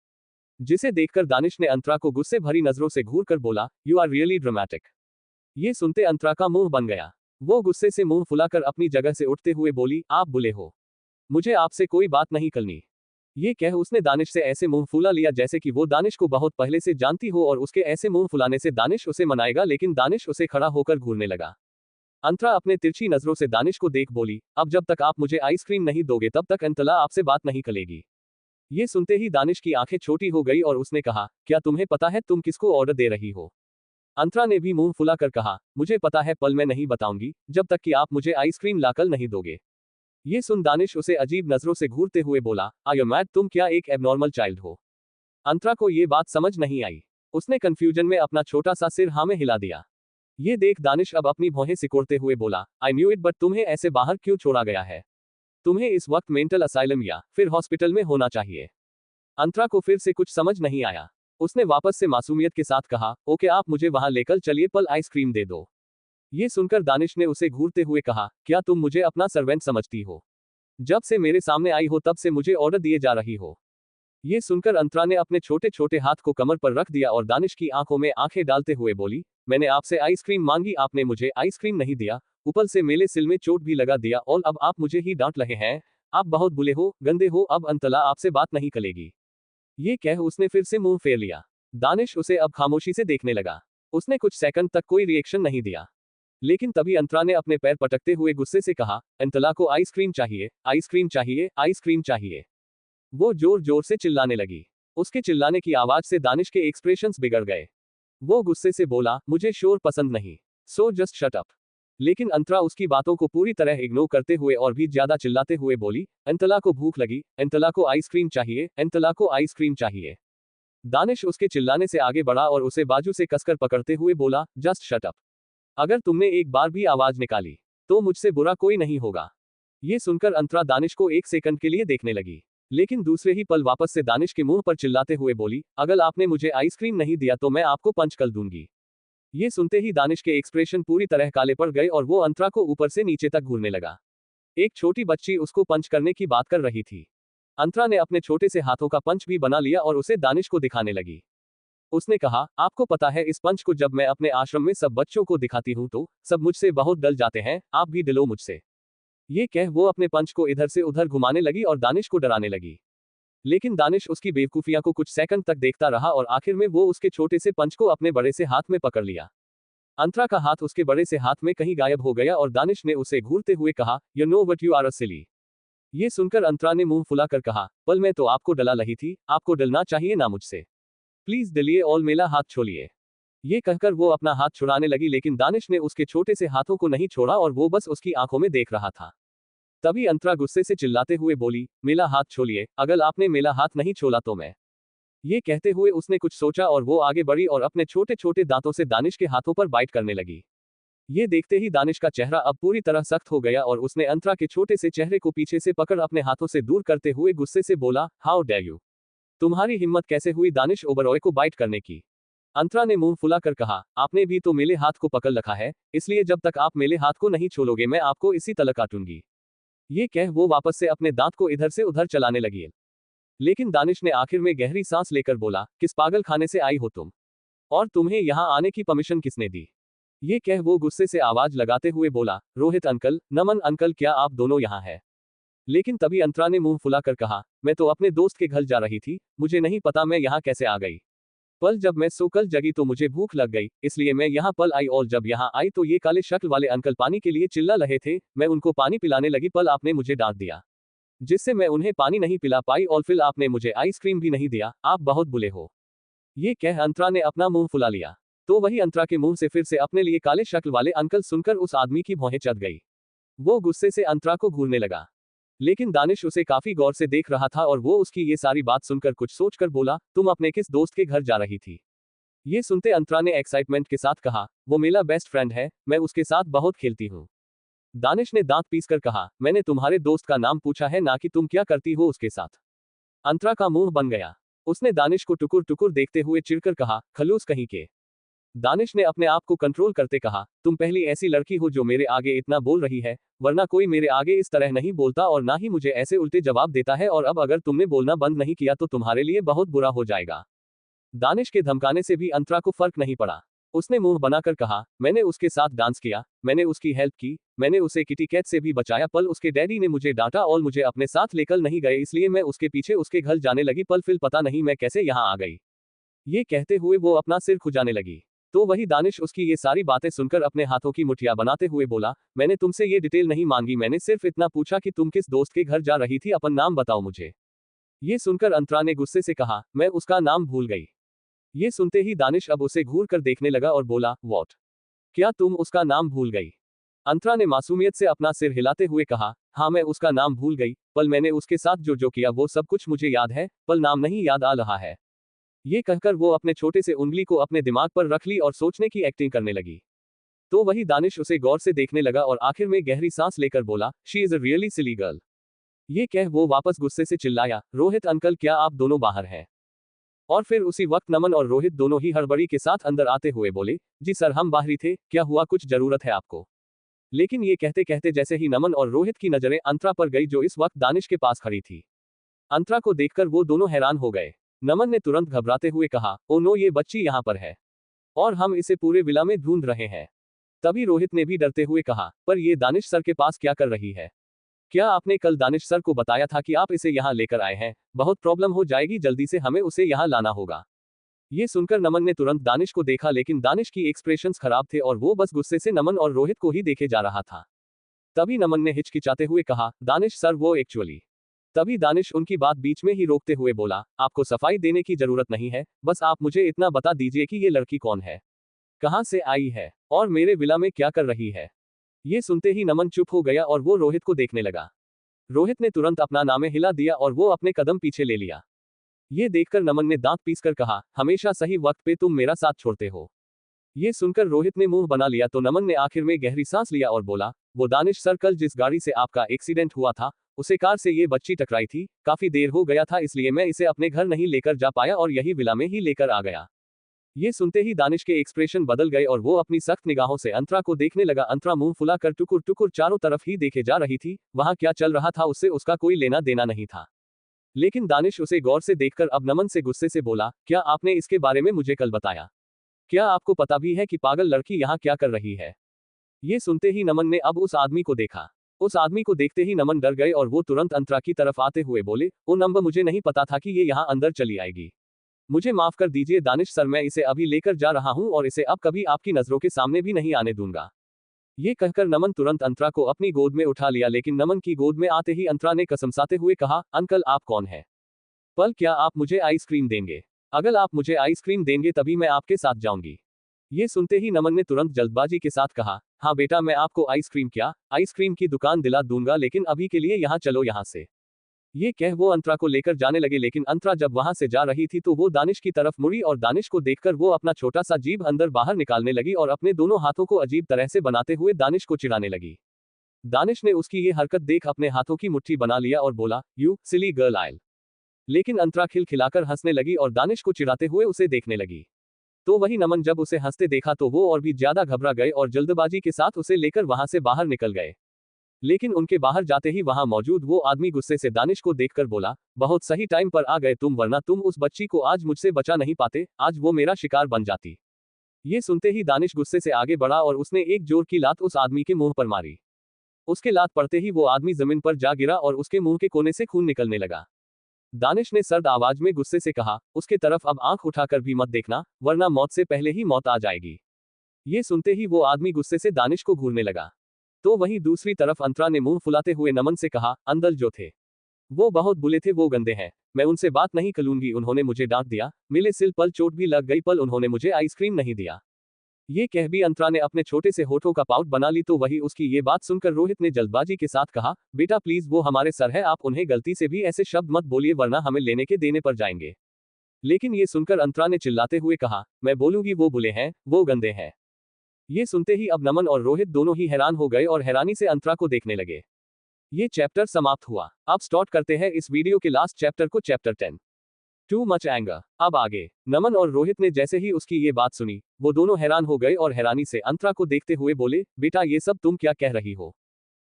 जिसे देखकर दानिश ने अंतरा को गुस्से भरी नजरों से घूर कर बोला, यू आर रियली ड्रामेटिक। ये सुनते अंतरा का मुंह बन गया। वो गुस्से से मुंह फुलाकर अपनी जगह से उठते हुए बोली, आप बुले हो, मुझे आपसे कोई बात नहीं करनी। ये कह उसने दानिश से ऐसे मुंह फुला लिया जैसे कि वो दानिश को बहुत पहले से जानती हो और उसके ऐसे मुंह फुलाने से दानिश उसे मनाएगा, लेकिन दानिश उसे खड़ा होकर घूरने लगा। अंतरा अपने तिरछी नजरों से दानिश को देख बोली, अब जब तक आप मुझे आइसक्रीम नहीं दोगे तब तक अंतला आपसे बात नहीं करेगी। ये सुनते ही दानिश की आंखें छोटी हो गई और उसने कहा, क्या तुम्हें पता है तुम किसको ऑर्डर दे रही हो? अंतरा ने भी मुंह फुलाकर कहा, मुझे पता है पल मैं नहीं बताऊंगी जब तक कि आप मुझे आइसक्रीम लाकर नहीं दोगे। ये सुन दानिश उसे अजीब नजरों से घूरते हुए बोला, आर यू मैड? तुम क्या एक एबनॉर्मल चाइल्ड हो? अंतरा को ये बात समझ नहीं आई। उसने कंफ्यूजन में अपना छोटा सा सिर हाँ में हिला दिया। ये देख दानिश अब अपनी भौहें सिकोड़ते हुए बोला, आई न्यू इट, बट तुम्हें ऐसे बाहर क्यों छोड़ा गया है? तुम्हें इस वक्त मेंटल असाइलम या फिर हॉस्पिटल में होना चाहिए। अंतरा को फिर से कुछ समझ नहीं आया। उसने वापस से मासूमियत के साथ कहा, ओके आप मुझे वहां लेकर चलिए, पल आइसक्रीम दे दो। ये सुनकर दानिश ने उसे घूरते हुए कहा, क्या तुम मुझे अपना सर्वेंट समझती हो? जब से मेरे सामने आई हो तब से मुझे ऑर्डर दिए जा रही हो। ये सुनकर अंतरा ने अपने छोटे छोटे हाथ को कमर पर रख दिया और दानिश की आंखों में आंखें डालते हुए बोली, मैंने आपसे आइसक्रीम मांगी, आपने मुझे आइसक्रीम नहीं दिया, ऊपर से मेरे सिल में चोट भी लगा दिया और अब आप मुझे ही डांट रहे हैं। आप बहुत बुले हो, गंदे हो, अब अंतला आपसे बात नहीं करेगी। ये कह उसने फिर से मुंह फेर लिया। दानिश उसे अब खामोशी से देखने लगा। उसने कुछ सेकंड तक कोई रिएक्शन नहीं दिया। लेकिन तभी अंतरा ने अपने पैर पटकते हुए गुस्से से कहा, अंतला को आइसक्रीम चाहिए, आइसक्रीम चाहिए, आइसक्रीम चाहिए। वो जोर जोर से चिल्लाने लगी। उसके चिल्लाने की आवाज से दानिश के एक्सप्रेशंस बिगड़ गए। वो गुस्से से बोला, मुझे शोर पसंद नहीं, सो जस्ट शट अप। लेकिन अंतरा उसकी बातों को पूरी तरह इग्नोर करते हुए और भी ज्यादा चिल्लाते हुए बोली, अंतला को भूख लगी, अंतला को आइसक्रीम चाहिए, अंतला को आइसक्रीम चाहिए। दानिश उसके चिल्लाने से आगे बढ़ा और उसे बाजू से कसकर पकड़ते हुए बोला, जस्ट शट अप। अगर तुमने एक बार भी आवाज निकाली तो मुझसे बुरा कोई नहीं होगा। ये सुनकर अंतरा दानिश को एक सेकंड के लिए देखने लगी, लेकिन दूसरे ही पल वापस से दानिश के मुंह पर चिल्लाते हुए बोली, अगर आपने मुझे आइसक्रीम नहीं दिया तो मैं आपको पंच कर दूंगी। ये सुनते ही दानिश के एक्सप्रेशन पूरी तरह काले पड़ गए और वो अंतरा को ऊपर से नीचे तक घूरने लगा। एक छोटी बच्ची उसको पंच करने की बात कर रही थी। अंतरा ने अपने छोटे से हाथों का पंच भी बना लिया और उसे दानिश को दिखाने लगी। उसने कहा, आपको पता है इस पंच को जब मैं अपने आश्रम में सब बच्चों को दिखाती हूँ तो सब मुझसे बहुत डर जाते हैं, आप भी डरो मुझसे। ये कह वो अपने पंच को इधर से उधर घुमाने लगी और दानिश को डराने लगी। लेकिन दानिश उसकी बेवकूफियां को कुछ सेकंड तक देखता रहा और आखिर में वो उसके छोटे से पंच को अपने बड़े से हाथ में पकड़ लिया। अंतरा का हाथ उसके बड़े से हाथ में कहीं गायब हो गया और दानिश ने उसे घूरते हुए कहा, you know what you are a silly. ये सुनकर अंतरा ने मुंह फुलाकर कहा, पल मैं तो आपको डला रही थी, आपको डलना चाहिए ना मुझसे। प्लीज डलिए और मेरा हाथ छोड़िए। ये कहकर वो अपना हाथ छुड़ाने लगी, लेकिन दानिश ने उसके छोटे से हाथों को नहीं छोड़ा और वो बस उसकी आंखों में देख रहा था। तभी अंतरा गुस्से से चिल्लाते हुए बोली, मेरा हाथ छोड़िए, अगर आपने मेरा हाथ नहीं छोड़ा तो मैं। ये कहते हुए उसने कुछ सोचा और वो आगे बढ़ी और अपने छोटे छोटे दांतों से दानिश के हाथों पर बाइट करने लगी। ये देखते ही दानिश का चेहरा अब पूरी तरह सख्त हो गया और उसने अंतरा के छोटे से चेहरे को पीछे से पकड़ अपने हाथों से दूर करते हुए गुस्से से बोला, हाउ डेयर यू। तुम्हारी हिम्मत कैसे हुई दानिश ओबरॉय को बाइट करने की। अंतरा ने मुंह फुलाकर कहा, आपने भी तो मेरे हाथ को पकड़ रखा है, इसलिए जब तक आप मेरे हाथ को नहीं छोड़ोगे मैं आपको इसी तरह काटूंगी। ये कह वो वापस से अपने दांत को इधर से उधर चलाने लगी। लेकिन दानिश ने आखिर में गहरी सांस लेकर बोला, किस पागल खाने से आई हो तुम, और तुम्हें यहां आने की परमिशन किसने दी। ये कह वो गुस्से से आवाज लगाते हुए बोला, रोहित अंकल, नमन अंकल, क्या आप दोनों यहाँ हैं। लेकिन तभी अंतरा ने मुंह फुलाकर कहा, मैं तो अपने दोस्त के घर जा रही थी, मुझे नहीं पता मैं यहाँ कैसे आ गई। पल जब मैं सोकर जगी तो मुझे भूख लग गई, इसलिए मैं यहाँ पल आई और जब यहाँ आई तो ये काले शक्ल वाले अंकल पानी के लिए चिल्ला रहे थे, मैं उनको पानी पिलाने लगी, पल आपने मुझे डांट दिया, जिससे मैं उन्हें पानी नहीं पिला पाई और फिर आपने मुझे आइसक्रीम भी नहीं दिया, आप बहुत बुरे हो। ये कह अंतरा ने अपना मुंह फुला लिया। तो वही अंतरा के मुंह से फिर से अपने लिए काले शक्ल वाले अंकल सुनकर उस आदमी की भौहें चढ़ गई। वो गुस्से से अंतरा को घूरने लगा, लेकिन दानिश उसे काफी गौर से देख रहा था और वो उसकी ये सारी बात सुनकर कुछ सोचकर बोला, तुम अपने किस दोस्त के घर जा रही थी। ये सुनते अंतरा ने एक्साइटमेंट के साथ कहा, वो मेरा बेस्ट फ्रेंड है, मैं उसके साथ बहुत खेलती हूँ। दानिश ने दांत पीसकर कहा, मैंने तुम्हारे दोस्त का नाम पूछा है ना कि तुम क्या करती हो उसके साथ। अंतरा का मुंह बन गया। उसने दानिश को टुकुर टुकुर देखते हुए चिढ़कर कहा, खलूस कहीं के। दानिश ने अपने आप को कंट्रोल करते कहा, तुम पहली ऐसी लड़की हो जो मेरे आगे इतना बोल रही है, वरना कोई मेरे आगे इस तरह नहीं बोलता और ना ही मुझे ऐसे उल्टे जवाब देता है, और अब अगर तुमने बोलना बंद नहीं किया तो तुम्हारे लिए बहुत बुरा हो जाएगा। दानिश के धमकाने से भी अंतरा को फर्क नहीं पड़ा। उसने मुंह बनाकर कहा, मैंने उसके साथ डांस किया, मैंने उसकी हेल्प की, मैंने उसे किटी कैट से भी बचाया, पल उसके डैडी ने मुझे डांटा और मुझे अपने साथ लेकर नहीं गए, इसलिए मैं उसके पीछे उसके घर जाने लगी, पल फिर पता नहीं मैं कैसे यहाँ आ गई। ये कहते हुए वो अपना सिर खुजाने लगी। तो वही दानिश उसकी ये सारी बातें सुनकर अपने हाथों की मुठिया बनाते हुए बोला, मैंने तुमसे ये डिटेल नहीं मांगी, मैंने सिर्फ इतना पूछा कि तुम किस दोस्त के घर जा रही थी, अपन नाम बताओ मुझे। ये सुनकर अंतरा ने गुस्से से कहा, मैं उसका नाम भूल गई। ये सुनते ही दानिश अब उसे घूर कर देखने लगा और बोला, व्हाट, क्या तुम उसका नाम भूल गई। अंतरा ने मासूमियत से अपना सिर हिलाते हुए कहा, हाँ मैं उसका नाम भूल गई, पल मैंने उसके साथ जो जो किया वो सब कुछ मुझे याद है, पल नाम नहीं याद आ रहा है। ये कहकर वो अपने छोटे से उंगली को अपने दिमाग पर रख ली और सोचने की एक्टिंग करने लगी। तो वही दानिश उसे गौर से देखने लगा और आखिर में गहरी सांस लेकर बोला, she is a really silly girl. ये कह वो वापस गुस्से से चिल्लाया, रोहित अंकल, क्या आप दोनों बाहर हैं। और फिर उसी वक्त नमन और रोहित दोनों ही हड़बड़ी के साथ अंदर आते हुए बोले, जी सर हम बाहरी थे, क्या हुआ, कुछ जरूरत है आपको। लेकिन ये कहते कहते जैसे ही नमन और रोहित की नजरें अंतरा पर गई जो इस वक्त दानिश के पास खड़ी थी। अंतरा को देखकर वो दोनों हैरान हो गए। नमन ने तुरंत घबराते हुए कहा, ओ नो, ये बच्ची यहाँ पर है और हम इसे पूरे विला में ढूंढ रहे हैं। तभी रोहित ने भी डरते हुए कहा, पर ये दानिश सर के पास क्या कर रही है। क्या आपने कल दानिश सर को बताया था कि आप इसे यहाँ लेकर आए हैं, बहुत प्रॉब्लम हो जाएगी, जल्दी से हमें उसे यहाँ लाना होगा। ये सुनकर नमन ने तुरंत दानिश को देखा, लेकिन दानिश की एक्सप्रेशंस खराब थे और वो बस गुस्से से नमन और रोहित को ही देखे जा रहा था। तभी नमन ने हिचकिचाते हुए कहा, दानिश सर वो एक्चुअली। तभी दानिश उनकी बात बीच में ही रोकते हुए बोला, आपको सफाई देने की जरूरत नहीं है, बस आप मुझे इतना बता दीजिए कि ये लड़की कौन है, कहां से आई है और मेरे विला में क्या कर रही है। ये सुनते ही नमन चुप हो गया और वो रोहित को देखने लगा। रोहित ने तुरंत अपना नामे हिला दिया और वो अपने कदम पीछे ले लिया। ये देखकर नमन ने दांत पीसकर कहा, हमेशा सही वक्त पे तुम मेरा साथ छोड़ते हो। ये सुनकर रोहित ने मुंह बना लिया तो नमन ने आखिर में गहरी सांस लिया और बोला, वो दानिश सर, कल जिस गाड़ी से आपका एक्सीडेंट हुआ था उसे कार से ये बच्ची टकराई थी, काफी देर हो गया था इसलिए मैं इसे अपने घर नहीं लेकर जा पाया और यही विला में ही लेकर आ गया। ये सुनते ही दानिश के एक्सप्रेशन बदल गए और वो अपनी सख्त निगाहों से अंतरा को देखने लगा। अंतरा मुंह फुलाकर टुकुर टुकुर चारों तरफ ही देखे जा रही थी, वहां क्या चल रहा था उससे उसका कोई लेना देना नहीं था। लेकिन दानिश उसे गौर से देखकर अब नमन से गुस्से से बोला, क्या आपने इसके बारे में मुझे कल बताया? क्या आपको पता भी है कि पागल लड़की यहाँ क्या कर रही है? ये सुनते ही नमन ने अब उस आदमी को देखा। उस आदमी को देखते ही नमन डर गए और वो तुरंत अंतरा की तरफ आते हुए बोले, ओ नंबर, मुझे नहीं पता था कि ये यहाँ अंदर चली आएगी। मुझे माफ कर दीजिए दानिश सर, मैं इसे अभी लेकर जा रहा हूँ और इसे अब कभी आपकी नजरों के सामने भी नहीं आने दूंगा। ये कहकर नमन तुरंत अंतरा को अपनी गोद में उठा लिया, लेकिन नमन की गोद में आते ही अंतरा ने कसमसाते हुए कहा, अंकल आप कौन है? पल, क्या आप मुझे आइसक्रीम देंगे? अगर आप मुझे आइसक्रीम देंगे तभी मैं आपके साथ जाऊंगी। ये सुनते ही नमन ने तुरंत जल्दबाजी के साथ कहा, हाँ बेटा, मैं आपको आइसक्रीम क्या, आइसक्रीम की दुकान दिला दूंगा, लेकिन अभी के लिए यहाँ चलो यहाँ से। ये कह वो अंतरा को लेकर जाने लगे, लेकिन अंतरा जब वहां से जा रही थी तो वो दानिश की तरफ मुड़ी और दानिश को देखकर वो अपना छोटा सा जीभ अंदर बाहर निकालने लगी और अपने दोनों हाथों को अजीब तरह से बनाते हुए दानिश को चिढ़ाने लगी। दानिश ने उसकी ये हरकत देख अपने हाथों की मुट्ठी बना लिया और बोला, यू सिली गर्ल आयल। लेकिन अंतरा खिलखिलाकर हंसने लगी और दानिश को चिढ़ाते हुए उसे देखने लगी। तो वही नमन जब उसे हंसते देखा तो वो और भी ज्यादा घबरा गए और जल्दबाजी के साथ उसे लेकर वहां से बाहर निकल गए। लेकिन उनके बाहर जाते ही वहां मौजूद वो आदमी गुस्से से दानिश को देखकर बोला, बहुत सही टाइम पर आ गए तुम, वरना तुम उस बच्ची को आज मुझसे बचा नहीं पाते, आज वो मेरा शिकार बन जाती। ये सुनते ही दानिश गुस्से से आगे बढ़ा और उसने एक जोर की लात उस आदमी के मुंह पर मारी। उसके लात पड़ते ही वो आदमी जमीन पर जा गिरा और उसके मुंह के कोने से खून निकलने लगा। दानिश ने सर्द आवाज में गुस्से से कहा, उसके तरफ अब आंख उठाकर भी मत देखना, वरना मौत से पहले ही मौत आ जाएगी। ये सुनते ही वो आदमी गुस्से से दानिश को घूरने लगा। तो वहीं दूसरी तरफ अंतरा ने मुंह फुलाते हुए नमन से कहा, अंदर जो थे वो बहुत बुले थे, वो गंदे हैं, मैं उनसे बात नहीं करूंगी, उन्होंने मुझे डांट दिया, मिले सिल पल चोट भी लग गई, पल उन्होंने मुझे आइसक्रीम नहीं दिया। ये कह भी अंतरा ने अपने छोटे से होठों का पाउट बना ली। तो वही उसकी ये बात सुनकर रोहित ने जल्दबाजी के साथ कहा, बेटा प्लीज, वो हमारे सर है, आप उन्हें गलती से भी ऐसे शब्द मत बोलिए वरना हमें लेने के देने पर जाएंगे। लेकिन ये सुनकर अंतरा ने चिल्लाते हुए कहा, मैं बोलूंगी वो बुले हैं, वो गंदे हैं। ये सुनते ही अब नमन और रोहित दोनों ही हैरान हो गए और हैरानी से अंतरा को देखने लगे। ये चैप्टर समाप्त हुआ। अब स्टार्ट करते हैं इस वीडियो के लास्ट चैप्टर को, चैप्टर 10 टू मच एंगर। अब आगे। नमन और रोहित ने जैसे ही उसकी ये बात सुनी वो दोनों हैरान हो गए और हैरानी से अंतरा को देखते हुए बोले, बेटा ये सब तुम क्या कह रही हो?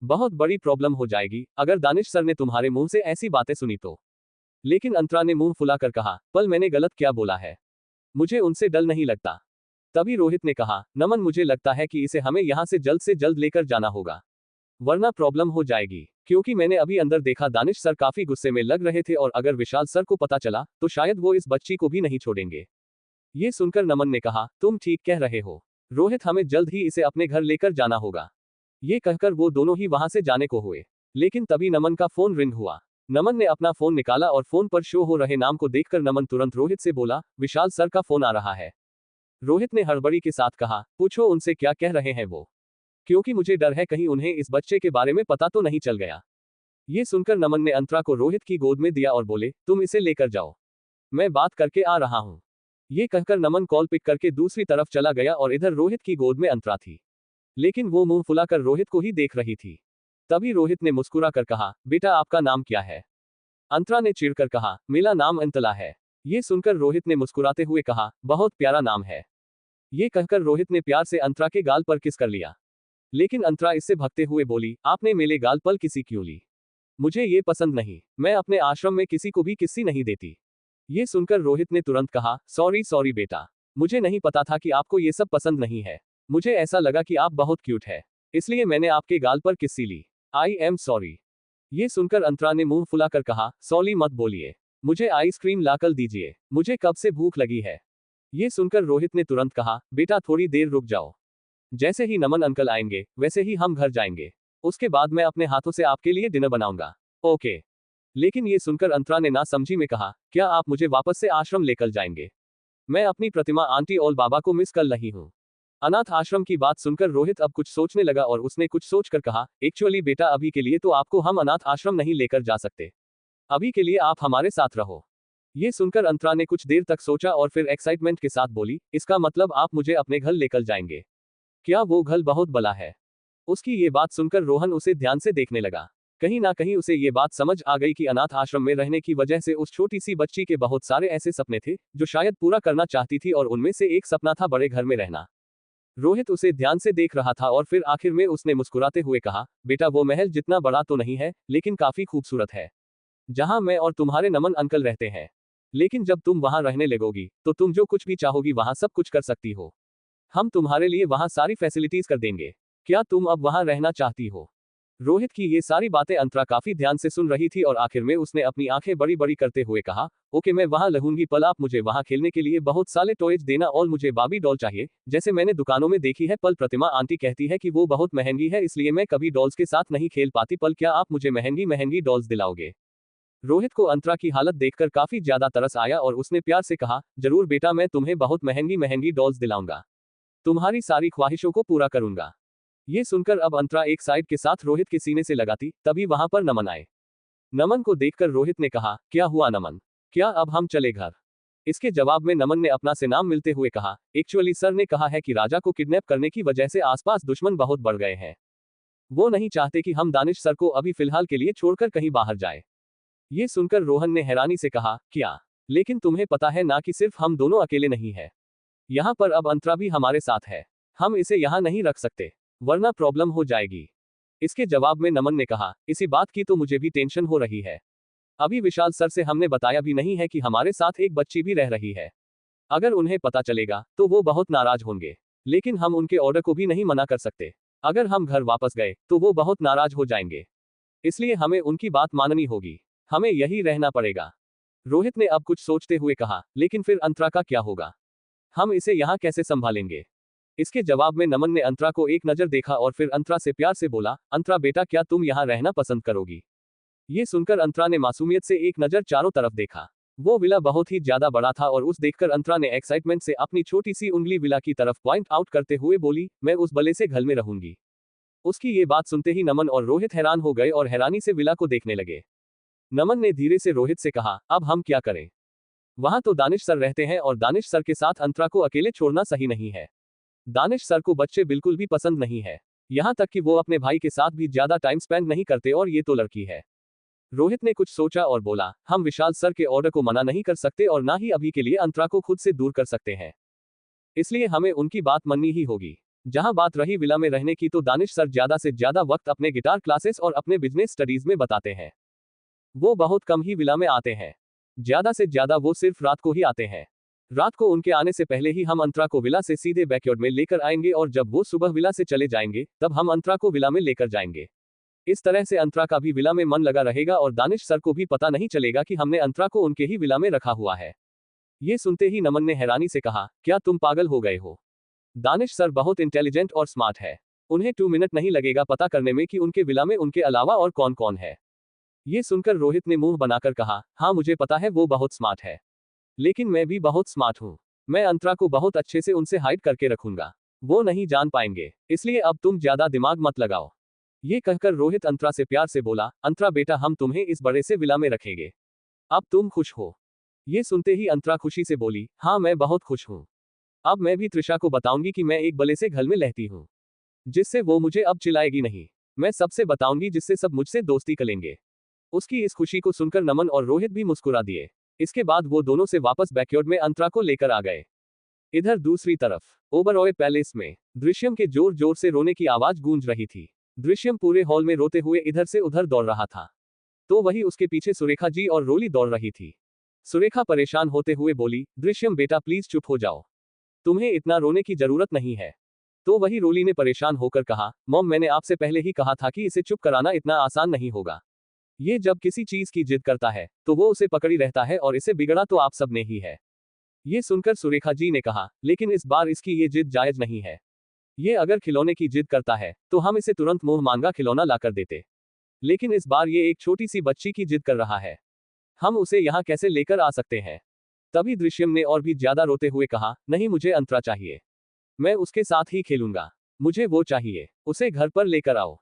बहुत बड़ी प्रॉब्लम हो जाएगी अगर दानिश सर ने तुम्हारे मुंह से ऐसी बातें सुनी तो। लेकिन अंतरा ने मुंह फुलाकर कहा, पल मैंने गलत क्या बोला है? मुझे उनसे डर नहीं लगता। तभी रोहित ने कहा, नमन मुझे लगता है कि इसे हमें यहाँ से जल्द लेकर जाना होगा, वरना प्रॉब्लम हो जाएगी। क्योंकि मैंने अभी अंदर देखा दानिश सर काफी गुस्से में लग रहे थे और अगर विशाल सर को पता चला तो शायद वो इस बच्ची को भी नहीं छोड़ेंगे। ये सुनकर नमन ने कहा, तुम ठीक कह रहे हो रोहित, हमें जल्द ही इसे अपने घर लेकर जाना होगा। ये कहकर वो दोनों ही वहां से जाने को हुए। लेकिन तभी नमन का फोन रिंग हुआ। नमन ने अपना फोन निकाला और फोन पर शो हो रहे नाम को देखकर नमन तुरंत रोहित से बोला, विशाल सर का फोन आ रहा है। रोहित ने हड़बड़ी के साथ कहा, पूछो उनसे क्या कह रहे हैं वो, क्योंकि मुझे डर है कहीं उन्हें इस बच्चे के बारे में पता तो नहीं चल गया। ये सुनकर नमन ने अंतरा को रोहित की गोद में दिया और बोले, तुम इसे लेकर जाओ, मैं बात करके आ रहा हूं। ये कहकर नमन कॉल पिक करके दूसरी तरफ चला गया और इधर रोहित की गोद में अंतरा थी, लेकिन वो मुंह फुलाकर रोहित को ही देख रही थी। तभी रोहित ने मुस्कुरा कर कहा, बेटा आपका नाम क्या है? अंतरा ने चिढ़कर कहा, मेरा नाम अंतला है। ये सुनकर रोहित ने मुस्कुराते हुए कहा, बहुत प्यारा नाम है। ये कहकर रोहित ने प्यार से अंतरा के गाल पर किस कर लिया। लेकिन अंतरा इससे भगते हुए बोली, आपने मेरे गाल पर किसी क्यों ली? मुझे ये पसंद नहीं, मैं अपने आश्रम में किसी को भी किसी नहीं देती। ये सुनकर रोहित ने तुरंत कहा, सॉरी बेटा, मुझे नहीं पता था कि आपको ये सब पसंद नहीं है, मुझे ऐसा लगा कि आप बहुत क्यूट है, इसलिए मैंने आपके गाल पर किस्सी ली। I am sorry. ये सुनकर अंतरा ने मुंह फुलाकर कहा, सॉरी मत बोलिए, मुझे आइसक्रीम लाकर दीजिए, मुझे कब से भूख लगी है। ये सुनकर रोहित ने तुरंत कहा, बेटा थोड़ी देर रुक जाओ, जैसे ही नमन अंकल आएंगे वैसे ही हम घर जाएंगे, उसके बाद मैं अपने हाथों से आपके लिए डिनर बनाऊंगा, ओके। लेकिन ये सुनकर अंतरा ने ना समझी में कहा, क्या आप मुझे वापस से आश्रम लेकर जाएंगे? मैं अपनी प्रतिमा आंटी और बाबा को मिस कर रही हूँ। अनाथ आश्रम की बात सुनकर रोहित अब कुछ सोचने लगा और उसने कुछ सोचकर कहा, एक्चुअली बेटा अभी के लिए तो आपको हम अनाथ आश्रम नहीं लेकर जा सकते। अभी के लिए आप हमारे साथ रहो। ये सुनकर अंतरा ने कुछ देर तक सोचा और फिर एक्साइटमेंट के साथ बोली, इसका मतलब आप मुझे अपने घर लेकर जाएंगे? क्या वो घर बहुत बड़ा है? उसकी ये बात सुनकर रोहन उसे ध्यान से देखने लगा। कहीं ना कहीं उसे ये बात समझ आ गई कि अनाथ आश्रम में रहने की वजह से उस छोटी सी बच्ची के बहुत सारे ऐसे सपने थे जो शायद पूरा करना चाहती थी और उनमें से एक सपना था बड़े घर में रहना। रोहित उसे ध्यान से देख रहा था और फिर आखिर में उसने मुस्कुराते हुए कहा, बेटा वो महल जितना बड़ा तो नहीं है लेकिन काफी खूबसूरत है। जहां मैं और तुम्हारे नमन अंकल रहते हैं। लेकिन जब तुम वहां रहने लगोगी तो तुम जो कुछ भी चाहोगी वहां सब कुछ कर सकती हो। हम तुम्हारे लिए वहां सारी फैसिलिटीज कर देंगे। क्या तुम अब वहां रहना चाहती हो? रोहित की ये सारी बातें अंतरा काफी ध्यान से सुन रही थी और आखिर में उसने अपनी आंखें बड़ी बड़ी करते हुए कहा, ओके मैं वहां रहूंगी, पल आप मुझे वहां खेलने के लिए बहुत सारे टॉयज देना और मुझे बाबी डॉल चाहिए जैसे मैंने दुकानों में देखी है। पल प्रतिमा आंटी कहती है कि वो बहुत महंगी है इसलिए मैं कभी डॉल्स के साथ नहीं खेल पाती। पल क्या आप मुझे महंगी महंगी डॉल्स दिलाओगे? रोहित को अंतरा की हालत देखकर काफी ज्यादा तरस आया और उसने प्यार से कहा, जरूर बेटा मैं तुम्हें बहुत महंगी महंगी डॉल्स दिलाऊंगा। तुम्हारी सारी ख्वाहिशों को पूरा करूंगा। ये सुनकर अब अंतरा एक साइड के साथ रोहित के सीने से लगाती, तभी वहां पर नमन आए। नमन को देखकर रोहित ने कहा, क्या हुआ नमन? क्या अब हम चले घर? इसके जवाब में नमन ने अपना से नाम मिलते हुए कहा, एक्चुअली सर ने कहा है कि राजा को किडनैप करने की वजह से आसपास दुश्मन बहुत बढ़ गए हैं। वो नहीं चाहते कि हम दानिश सर को अभी फिलहाल के लिए छोड़कर कहीं बाहर जाए। ये सुनकर रोहन ने हैरानी से कहा, क्या? लेकिन तुम्हें पता है ना कि सिर्फ हम दोनों अकेले नहीं है। यहाँ पर अब अंतरा भी हमारे साथ है। हम इसे यहाँ नहीं रख सकते वरना प्रॉब्लम हो जाएगी। इसके जवाब में नमन ने कहा, इसी बात की तो मुझे भी टेंशन हो रही है। अभी विशाल सर से हमने बताया भी नहीं है कि हमारे साथ एक बच्ची भी रह रही है। अगर उन्हें पता चलेगा तो वो बहुत नाराज होंगे। लेकिन हम उनके ऑर्डर को भी नहीं मना कर सकते। अगर हम घर वापस गए तो वो बहुत नाराज हो जाएंगे। इसलिए हमें उनकी बात माननी होगी। हमें यही रहना पड़ेगा। रोहित ने अब कुछ सोचते हुए कहा, लेकिन फिर अंतरा का क्या होगा? हम इसे यहाँ कैसे संभालेंगे? इसके जवाब में नमन ने अंतरा को एक नजर देखा और फिर अंतरा से प्यार से बोला, अंतरा बेटा क्या तुम यहाँ रहना पसंद करोगी? ये सुनकर अंतरा ने मासूमियत से एक नजर चारों तरफ देखा। वो विला बहुत ही ज्यादा बड़ा था और उस देखकर अंतरा ने एक्साइटमेंट से अपनी छोटी सी उंगली विला की तरफ पॉइंट आउट करते हुए बोली, मैं उस बले से घर में रहूंगी। उसकी ये बात सुनते ही नमन और रोहित हैरान हो गए और हैरानी से विला को देखने लगे। नमन ने धीरे से रोहित से कहा, अब हम क्या करें? वहां तो दानिश सर रहते हैं और दानिश सर के साथ अंतरा को अकेले छोड़ना सही नहीं है। दानिश सर को बच्चे बिल्कुल भी पसंद नहीं है। यहाँ तक कि वो अपने भाई के साथ भी ज्यादा टाइम स्पेंड नहीं करते और ये तो लड़की है। रोहित ने कुछ सोचा और बोला, हम विशाल सर के ऑर्डर को मना नहीं कर सकते और ना ही अभी के लिए अंतरा को खुद से दूर कर सकते हैं। इसलिए हमें उनकी बात माननी ही होगी। जहां बात रही विला में रहने की, तो दानिश सर ज्यादा से ज्यादा वक्त अपने गिटार क्लासेस और अपने बिजनेस स्टडीज में बताते हैं। वो बहुत कम ही विला में आते हैं। ज्यादा से ज्यादा वो सिर्फ रात को ही आते हैं। रात को उनके आने से पहले ही हम अंतरा को विला से सीधे बैकयार्ड में लेकर आएंगे और जब वो सुबह विला से चले जाएंगे तब हम अंतरा को विला में लेकर जाएंगे। इस तरह से अंतरा का भी विला में मन लगा रहेगा और दानिश सर को भी पता नहीं चलेगा कि हमने अंतरा को उनके ही विला में रखा हुआ है। ये सुनते ही नमन ने हैरानी से कहा, क्या तुम पागल हो गए हो? दानिश सर बहुत इंटेलिजेंट और स्मार्ट है। उन्हें 2 मिनट नहीं लगेगा पता करने में कि उनके विला में उनके अलावा और कौन कौन है। ये सुनकर रोहित ने मुंह बनाकर कहा, हाँ मुझे पता है वो बहुत स्मार्ट है। लेकिन मैं भी बहुत स्मार्ट हूँ। मैं अंतरा को बहुत अच्छे से उनसे हाइड करके रखूंगा। वो नहीं जान पाएंगे। इसलिए अब तुम ज्यादा दिमाग मत लगाओ। ये कहकर रोहित अंतरा से प्यार से बोला, अंतरा बेटा हम तुम्हें इस बड़े से विला में रखेंगे। अब तुम खुश हो? ये सुनते ही अंतरा खुशी से बोली, हाँ मैं बहुत खुश हूँ। अब मैं भी त्रिशा को बताऊंगी कि मैं एक बड़े से घर में रहती हूँ। जिससे वो मुझे अब चिल्लाएगी नहीं। मैं सबसे बताऊंगी जिससे सब मुझसे दोस्ती करेंगे। उसकी इस खुशी को सुनकर नमन और रोहित भी मुस्कुरा दिए। इसके बाद वो दोनों से वापस बैकयार्ड में अंतरा को लेकर आ गए। इधर दूसरी तरफ ओबरॉय पैलेस में दृश्यम के जोर जोर से रोने की आवाज गूंज रही थी। दृश्यम पूरे हॉल में रोते हुए इधर से उधर दौड़ रहा था। तो वही उसके पीछे सुरेखा जी और रोली दौड़ रही थी। सुरेखा परेशान होते हुए बोली, दृश्यम बेटा प्लीज चुप हो जाओ। तुम्हें इतना रोने की जरूरत नहीं है। तो वही रोली ने परेशान होकर कहा, मॉम मैंने आपसे पहले ही कहा था कि इसे चुप कराना इतना आसान नहीं होगा। ये जब किसी चीज की जिद करता है तो वो उसे पकड़ी रहता है और इसे बिगड़ा तो आप सब ने ही है। ये सुनकर सुरेखा जी ने कहा, लेकिन इस बार इसकी ये जिद जायज नहीं है। ये अगर खिलौने की जिद करता है तो हम इसे तुरंत मुंह मांगा खिलौना लाकर देते। लेकिन इस बार ये एक छोटी सी बच्ची की जिद कर रहा है। हम उसे यहाँ कैसे लेकर आ सकते हैं? तभी दृश्यम ने और भी ज्यादा रोते हुए कहा, नहीं मुझे अंतरा चाहिए। मैं उसके साथ ही खेलूंगा। मुझे वो चाहिए, उसे घर पर लेकर आओ।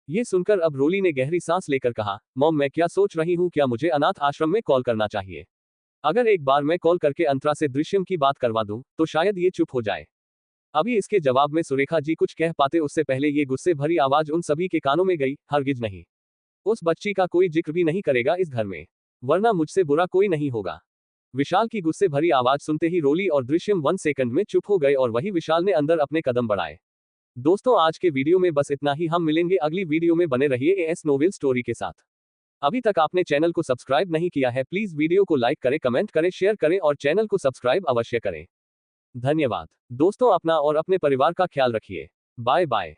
ये सुनकर अब रोली ने गहरी सांस लेकर कहा, मॉम मैं क्या सोच रही हूँ, क्या मुझे अनाथ आश्रम में कॉल करना चाहिए? अगर एक बार मैं कॉल करके अंतरा से दृश्यम की बात करवा दूं, तो शायद ये चुप हो जाए। अभी इसके जवाब में सुरेखा जी कुछ कह पाते उससे पहले ये गुस्से भरी आवाज उन सभी के कानों में गई, हरगिज नहीं। उस बच्ची का कोई जिक्र भी नहीं करेगा इस घर में, वरना मुझसे बुरा कोई नहीं होगा। विशाल की गुस्से भरी आवाज सुनते ही रोली और दृश्यम 1 सेकंड में चुप हो गए और वही विशाल ने अंदर अपने कदम बढ़ाए। दोस्तों आज के वीडियो में बस इतना ही। हम मिलेंगे अगली वीडियो में, बने रहिए एएस नोवेल स्टोरी के साथ। अभी तक आपने चैनल को सब्सक्राइब नहीं किया है, प्लीज वीडियो को लाइक करें, कमेंट करें, शेयर करें और चैनल को सब्सक्राइब अवश्य करें। धन्यवाद। दोस्तों अपना और अपने परिवार का ख्याल रखिए। Bye bye.